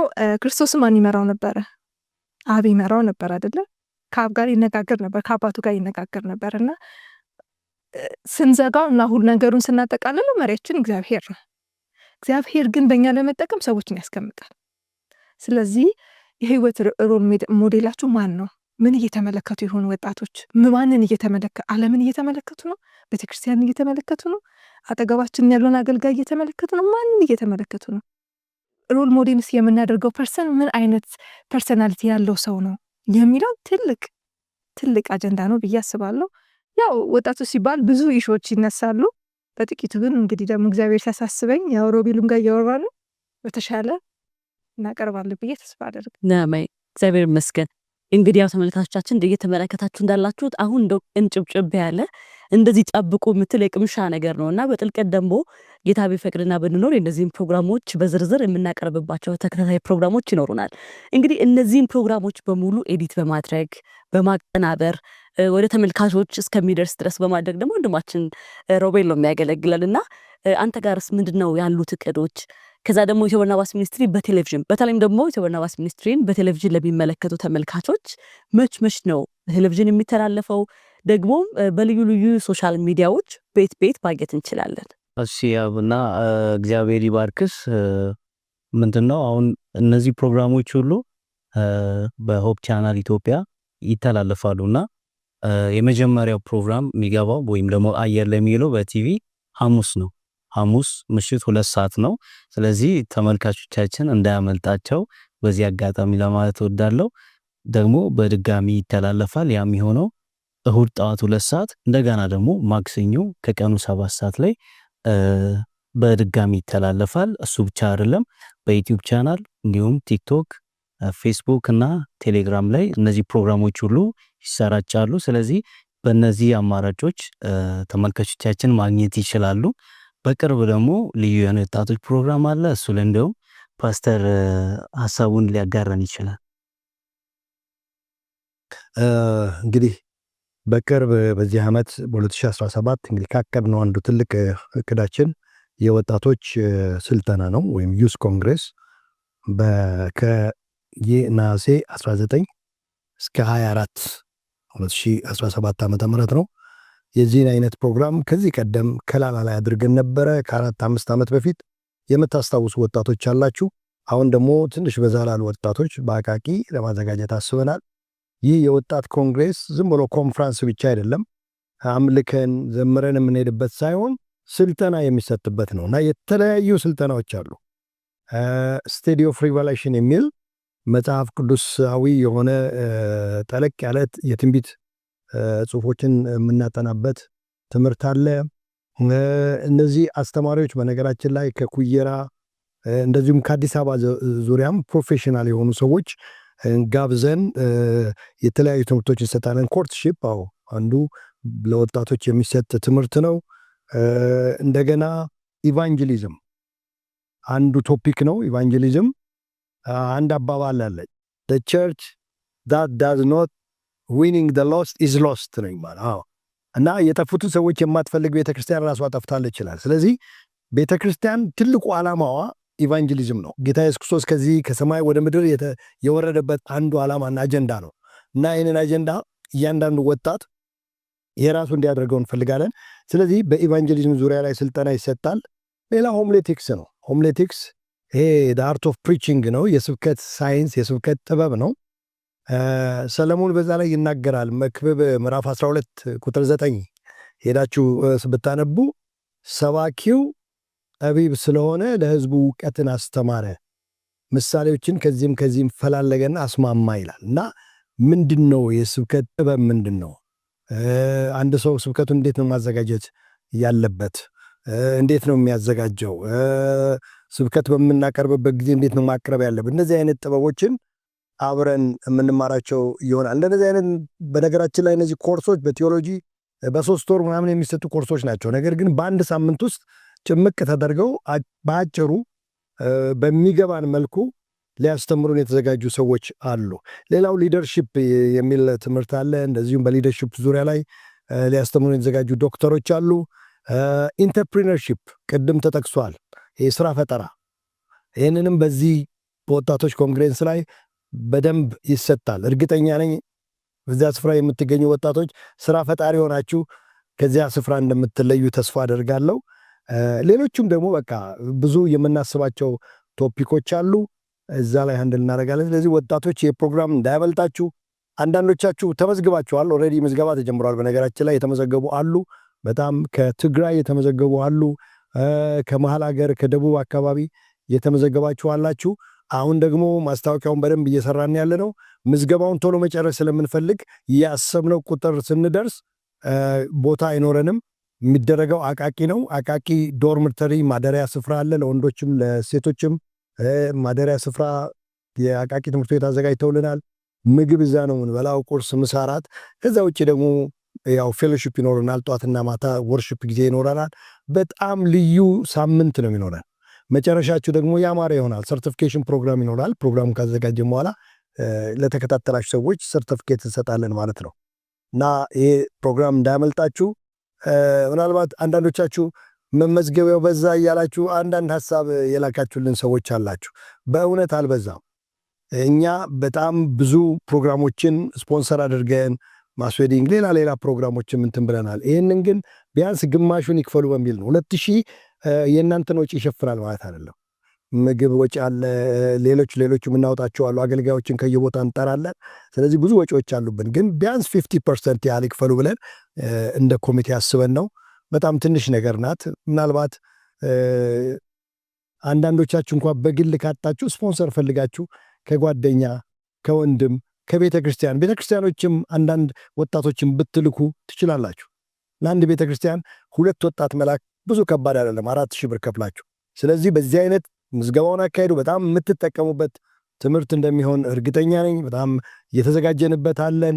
ክርስቶስ ማን ይመራው ነበረ? አብ ይመራው ነበር አይደለ? ከአብ ጋር ይነጋገር ነበር፣ ከአባቱ ጋር ይነጋገር ነበር እና ስንዘጋው እና ሁሉ ነገሩን ስናጠቃልለው መሪያችን እግዚአብሔር ነው። እግዚአብሔር ግን በእኛ ለመጠቀም ሰዎችን ያስቀምጣል። ስለዚህ የህይወት ሮል ሞዴላችሁ ማን ነው? ምን እየተመለከቱ ይሆን ወጣቶች? ማንን እየተመለከቱ? ዓለምን እየተመለከቱ ነው? ቤተክርስቲያንን እየተመለከቱ ነው? አጠገባችን ያለውን አገልጋይ እየተመለከቱ ነው? ማንን እየተመለከቱ ነው? ሮል ሞዴልስ የምናደርገው ፐርሰን ምን አይነት ፐርሰናሊቲ ያለው ሰው ነው የሚለው ትልቅ አጀንዳ ነው ብዬ አስባለሁ። ያው ወጣቶች ሲባል ብዙ ኢሾች ይነሳሉ። በጥቂቱ ግን እንግዲህ ደግሞ እግዚአብሔር ሲያሳስበኝ ያው ሮቤልም ጋር እያወራን በተሻለ እናቀርባለን ብዬ ተስፋ አደርጋለሁ። ነማይ እግዚአብሔር ይመስገን። እንግዲህ ያው ተመልካቾቻችን እየተመለከታችሁ እንዳላችሁት አሁን እንደው እንጭብጭብ ያለ እንደዚህ ጠብቁ የምትል የቅምሻ ነገር ነውና በጥልቀት ደግሞ ጌታ ቢፈቅድና ብንኖር እነዚህን ፕሮግራሞች በዝርዝር የምናቀርብባቸው ተከታታይ ፕሮግራሞች ይኖሩናል። እንግዲህ እነዚህን ፕሮግራሞች በሙሉ ኤዲት በማድረግ በማቀናበር ወደ ተመልካቾች እስከሚደርስ ድረስ በማድረግ ደግሞ ወንድማችን ሮቤል ነው የሚያገለግለንና አንተ ጋርስ ምንድነው ያሉት እቅዶች? ከዛ ደግሞ ኢትዮ በርናባስ ሚኒስትሪ በቴሌቪዥን በተለይም ደግሞ ኢትዮ በርናባስ ሚኒስትሪን በቴሌቪዥን ለሚመለከቱ ተመልካቾች መች ነው ቴሌቪዥን የሚተላለፈው? ደግሞ በልዩ ልዩ ሶሻል ሚዲያዎች ቤት ማግኘት እንችላለን? እሺ ያብና እግዚአብሔር ይባርክስ። ምንድነው አሁን እነዚህ ፕሮግራሞች ሁሉ በሆፕ ቻናል ኢትዮጵያ ይተላለፋሉና የመጀመሪያው ፕሮግራም የሚገባው ወይም ደግሞ አየር ላይ የሚለው በቲቪ ሐሙስ ምሽት 2 ሰዓት ነው። ስለዚህ ተመልካቾቻችን እንዳያመልጣቸው በዚህ አጋጣሚ ለማለት እወዳለሁ። ደግሞ በድጋሚ ይተላለፋል። ያም የሆነው እሁድ ጠዋት 2 ሰዓት እንደገና ደግሞ ማክሰኞ ከቀኑ 7 ሰዓት ላይ በድጋሚ ይተላለፋል። እሱ ብቻ አይደለም፣ በዩቲዩብ ቻናል እንዲሁም ቲክቶክ፣ ፌስቡክ እና ቴሌግራም ላይ እነዚህ ፕሮግራሞች ሁሉ ይሰራጫሉ። ስለዚህ በእነዚህ አማራጮች ተመልካቾቻችን ማግኘት ይችላሉ። በቅርብ ደግሞ ልዩ የሆነ ወጣቶች ፕሮግራም አለ። እሱ ላይ እንደውም ፓስተር ሀሳቡን ሊያጋራን ይችላል። እንግዲህ በቅርብ በዚህ ዓመት በ2017 እንግዲህ ካቀድነው አንዱ ትልቅ እቅዳችን የወጣቶች ስልጠና ነው ወይም ዩስ ኮንግሬስ ከነሐሴ 19 እስከ 24 2017 ዓመተ ምህረት ነው። የዚህን አይነት ፕሮግራም ከዚህ ቀደም ከላላ ላይ አድርገን ነበረ ከ4-5 ዓመት በፊት። የምታስታውሱ ወጣቶች አላችሁ። አሁን ደግሞ ትንሽ በዛ ላሉ ወጣቶች በአቃቂ ለማዘጋጀት አስበናል። ይህ የወጣት ኮንግሬስ ዝም ብሎ ኮንፍራንስ ብቻ አይደለም፣ አምልከን ዘምረን የምንሄድበት ሳይሆን ስልጠና የሚሰጥበት ነው እና የተለያዩ ስልጠናዎች አሉ። ስቴዲ ኦፍ ሪቨሌሽን የሚል መጽሐፍ ቅዱሳዊ የሆነ ጠለቅ ያለ የትንቢት ጽሁፎችን የምናጠናበት ትምህርት አለ። እነዚህ አስተማሪዎች በነገራችን ላይ ከኩየራ እንደዚሁም ከአዲስ አበባ ዙሪያም ፕሮፌሽናል የሆኑ ሰዎች ጋብዘን የተለያዩ ትምህርቶች እንሰጣለን። ኮርትሺፕ አንዱ ለወጣቶች የሚሰጥ ትምህርት ነው። እንደገና ኢቫንጀሊዝም አንዱ ቶፒክ ነው ኢቫንጀሊዝም። አንድ አባባል አለ the church that does not winning the lost is lost ነው ይባላል። እና የጠፉትን ሰዎች የማትፈልግ ቤተክርስቲያን ራሷ ጠፍታለች ይላል። ስለዚህ ቤተክርስቲያን ትልቁ ዓላማዋ ኢቫንጀሊዝም ነው። ጌታ ኢየሱስ ክርስቶስ ከዚህ ከሰማይ ወደ ምድር የወረደበት አንዱ ዓላማና አጀንዳ ነው እና ይህንን አጀንዳ እያንዳንዱ ወጣት የራሱ እንዲያደርገው እንፈልጋለን። ስለዚህ በኢቫንጀሊዝም ዙሪያ ላይ ስልጠና ይሰጣል። ሌላ ሆምሌቲክስ ነው። ሆምሌቲክስ ይሄ አርት ኦፍ ፕሪቺንግ ነው። የስብከት ሳይንስ፣ የስብከት ጥበብ ነው። ሰለሞን በዛ ላይ ይናገራል። መክብብ ምዕራፍ 12 ቁጥር 9 ሄዳችሁ ብታነቡ ሰባኪው ጠቢብ ስለሆነ ለሕዝቡ እውቀትን አስተማረ፣ ምሳሌዎችን ከዚህም ፈላለገና አስማማ ይላል። እና ምንድን ነው የስብከት ጥበብ ምንድን ነው? አንድ ሰው ስብከቱን እንዴት ነው ማዘጋጀት ያለበት? እንዴት ነው የሚያዘጋጀው? ስብከት በምናቀርብበት ጊዜ እንዴት ነው ማቅረብ ያለበት? እነዚህ አይነት ጥበቦችን አብረን የምንማራቸው ይሆናል። እንደዚህ አይነት በነገራችን ላይ እነዚህ ኮርሶች በቴዎሎጂ በ3 ወር ምናምን የሚሰጡ ኮርሶች ናቸው። ነገር ግን በአንድ ሳምንት ውስጥ ጭምቅ ተደርገው በአጭሩ በሚገባን መልኩ ሊያስተምሩን የተዘጋጁ ሰዎች አሉ። ሌላው ሊደርሺፕ የሚል ትምህርት አለ። እንደዚሁም በሊደርሺፕ ዙሪያ ላይ ሊያስተምሩን የተዘጋጁ ዶክተሮች አሉ። ኢንተርፕሪነርሺፕ ቅድም ተጠቅሷል፣ የስራ ፈጠራ። ይህንንም በዚህ በወጣቶች ኮንግሬስ ላይ በደንብ ይሰጣል። እርግጠኛ ነኝ በዚያ ስፍራ የምትገኙ ወጣቶች ስራ ፈጣሪ ሆናችሁ ከዚያ ስፍራ እንደምትለዩ ተስፋ አደርጋለሁ። ሌሎችም ደግሞ በቃ ብዙ የምናስባቸው ቶፒኮች አሉ፣ እዛ ላይ አንድ እናደርጋለን። ስለዚህ ወጣቶች የፕሮግራም እንዳያመልጣችሁ። አንዳንዶቻችሁ ተመዝግባችኋል፣ ኦልሬዲ ምዝገባ ተጀምሯል። በነገራችን ላይ የተመዘገቡ አሉ፣ በጣም ከትግራይ የተመዘገቡ አሉ፣ ከመሃል ሀገር ከደቡብ አካባቢ የተመዘገባችሁ አላችሁ። አሁን ደግሞ ማስታወቂያውን በደንብ እየሰራን ያለ ነው። ምዝገባውን ቶሎ መጨረስ ስለምንፈልግ ያሰብነው ቁጥር ስንደርስ ቦታ አይኖረንም። የሚደረገው አቃቂ ነው። አቃቂ ዶርምተሪ ማደሪያ ስፍራ አለ፣ ለወንዶችም ለሴቶችም ማደሪያ ስፍራ የአቃቂ ትምህርት ቤት አዘጋጅተውልናል። ምግብ እዛ ነው የምንበላው፣ ቁርስ፣ ምሳ፣ እራት። ከዛ ውጭ ደግሞ ያው ፌሎሺፕ ይኖረናል። ጧትና ማታ ወርሺፕ ጊዜ ይኖረናል። በጣም ልዩ ሳምንት ነው የሚኖረን። መጨረሻችሁ ደግሞ ያማረ ይሆናል። ሰርቲፊኬሽን ፕሮግራም ይኖራል። ፕሮግራሙ ካዘጋጀን በኋላ ለተከታተላችሁ ሰዎች ሰርቲፊኬት እንሰጣለን ማለት ነው እና ይሄ ፕሮግራም እንዳያመልጣችሁ። ምናልባት አንዳንዶቻችሁ መመዝገቢያው በዛ እያላችሁ አንዳንድ ሀሳብ የላካችሁልን ሰዎች አላችሁ። በእውነት አልበዛም። እኛ በጣም ብዙ ፕሮግራሞችን ስፖንሰር አድርገን ማስዌዲንግ፣ ሌላ ፕሮግራሞችን እንትን ብለናል። ይህንን ግን ቢያንስ ግማሹን ይክፈሉ በሚል ነው። 2000 የእናንተን ወጪ ይሸፍናል ማለት አይደለም። ምግብ ወጪ አለ፣ ሌሎች የምናወጣቸው አሉ። አገልጋዮችን ከየቦታ እንጠራለን። ስለዚህ ብዙ ወጪዎች አሉብን። ግን ቢያንስ 50% ያህል ይክፈሉ ብለን እንደ ኮሚቴ አስበን ነው። በጣም ትንሽ ነገር ናት። ምናልባት አንዳንዶቻችሁ እንኳን በግል ካጣችሁ ስፖንሰር ፈልጋችሁ ከጓደኛ ከወንድም ከቤተ ክርስቲያኖችም አንዳንድ ወጣቶችን ብትልኩ ትችላላችሁ። ለአንድ ቤተ ክርስቲያን 2 ወጣት መላክ ብዙ ከባድ አይደለም፣ 4000 ብር ከፍላችሁ። ስለዚህ በዚህ አይነት ምዝገባውን አካሄዱ። በጣም የምትጠቀሙበት ትምህርት እንደሚሆን እርግጠኛ ነኝ። በጣም እየተዘጋጀንበት አለን።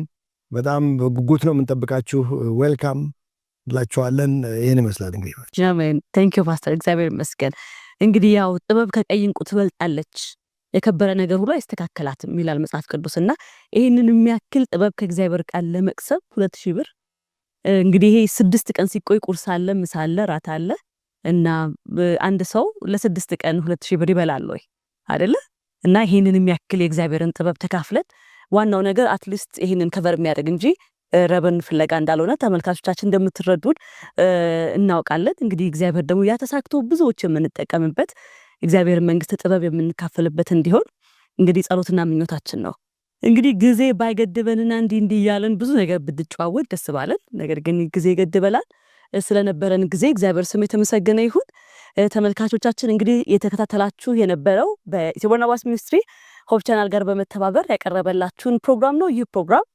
በጣም በጉጉት ነው የምንጠብቃችሁ። ዌልካም ብላችኋለን። ይህን ይመስላል እንግዲህ። ጃሜን ቴንክ ዩ ፓስተር፣ እግዚአብሔር ይመስገን። እንግዲህ ያው ጥበብ ከቀይ ዕንቁ ትበልጣለች፣ የከበረ ነገር ሁሉ አይስተካከላትም ይላል መጽሐፍ ቅዱስና ይህንን የሚያክል ጥበብ ከእግዚአብሔር ቃል ለመቅሰም 2000 ብር እንግዲህ ይሄ 6 ቀን ሲቆይ ቁርስ አለ፣ ምሳ አለ፣ ራት አለ እና አንድ ሰው ለ6 ቀን 2000 ብር ይበላል ወይ አይደለ? እና ይሄንን የሚያክል የእግዚአብሔርን ጥበብ ተካፍለን ዋናው ነገር አትሊስት ይሄንን ከቨር የሚያደርግ እንጂ ረብን ፍለጋ እንዳልሆነ ተመልካቾቻችን እንደምትረዱን እናውቃለን። እንግዲህ እግዚአብሔር ደግሞ ያተሳክቶ ብዙዎች የምንጠቀምበት እግዚአብሔር መንግስት ጥበብ የምንካፈልበት እንዲሆን እንግዲህ ጸሎትና ምኞታችን ነው። እንግዲህ ጊዜ ባይገድበንና እንዲህ እያለን ብዙ ነገር ብንጨዋወት ደስ ባለን፣ ነገር ግን ጊዜ ገድበላል። ስለነበረን ጊዜ እግዚአብሔር ስም የተመሰገነ ይሁን። ተመልካቾቻችን እንግዲህ የተከታተላችሁ የነበረው በኢትዮ በርናባስ ሚኒስትሪ ሆፕ ቻናል ጋር በመተባበር ያቀረበላችሁን ፕሮግራም ነው። ይህ ፕሮግራም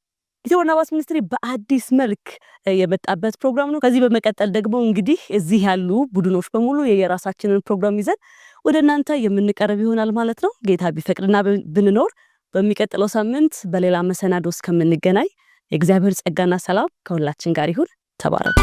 ኢትዮ በርናባስ ሚኒስትሪ በአዲስ መልክ የመጣበት ፕሮግራም ነው። ከዚህ በመቀጠል ደግሞ እንግዲህ እዚህ ያሉ ቡድኖች በሙሉ የራሳችንን ፕሮግራም ይዘን ወደ እናንተ የምንቀርብ ይሆናል ማለት ነው። ጌታ ቢፈቅድና ብንኖር በሚቀጥለው ሳምንት በሌላ መሰናዶ እስከምንገናኝ የእግዚአብሔር ጸጋና ሰላም ከሁላችን ጋር ይሁን። ተባረኩ።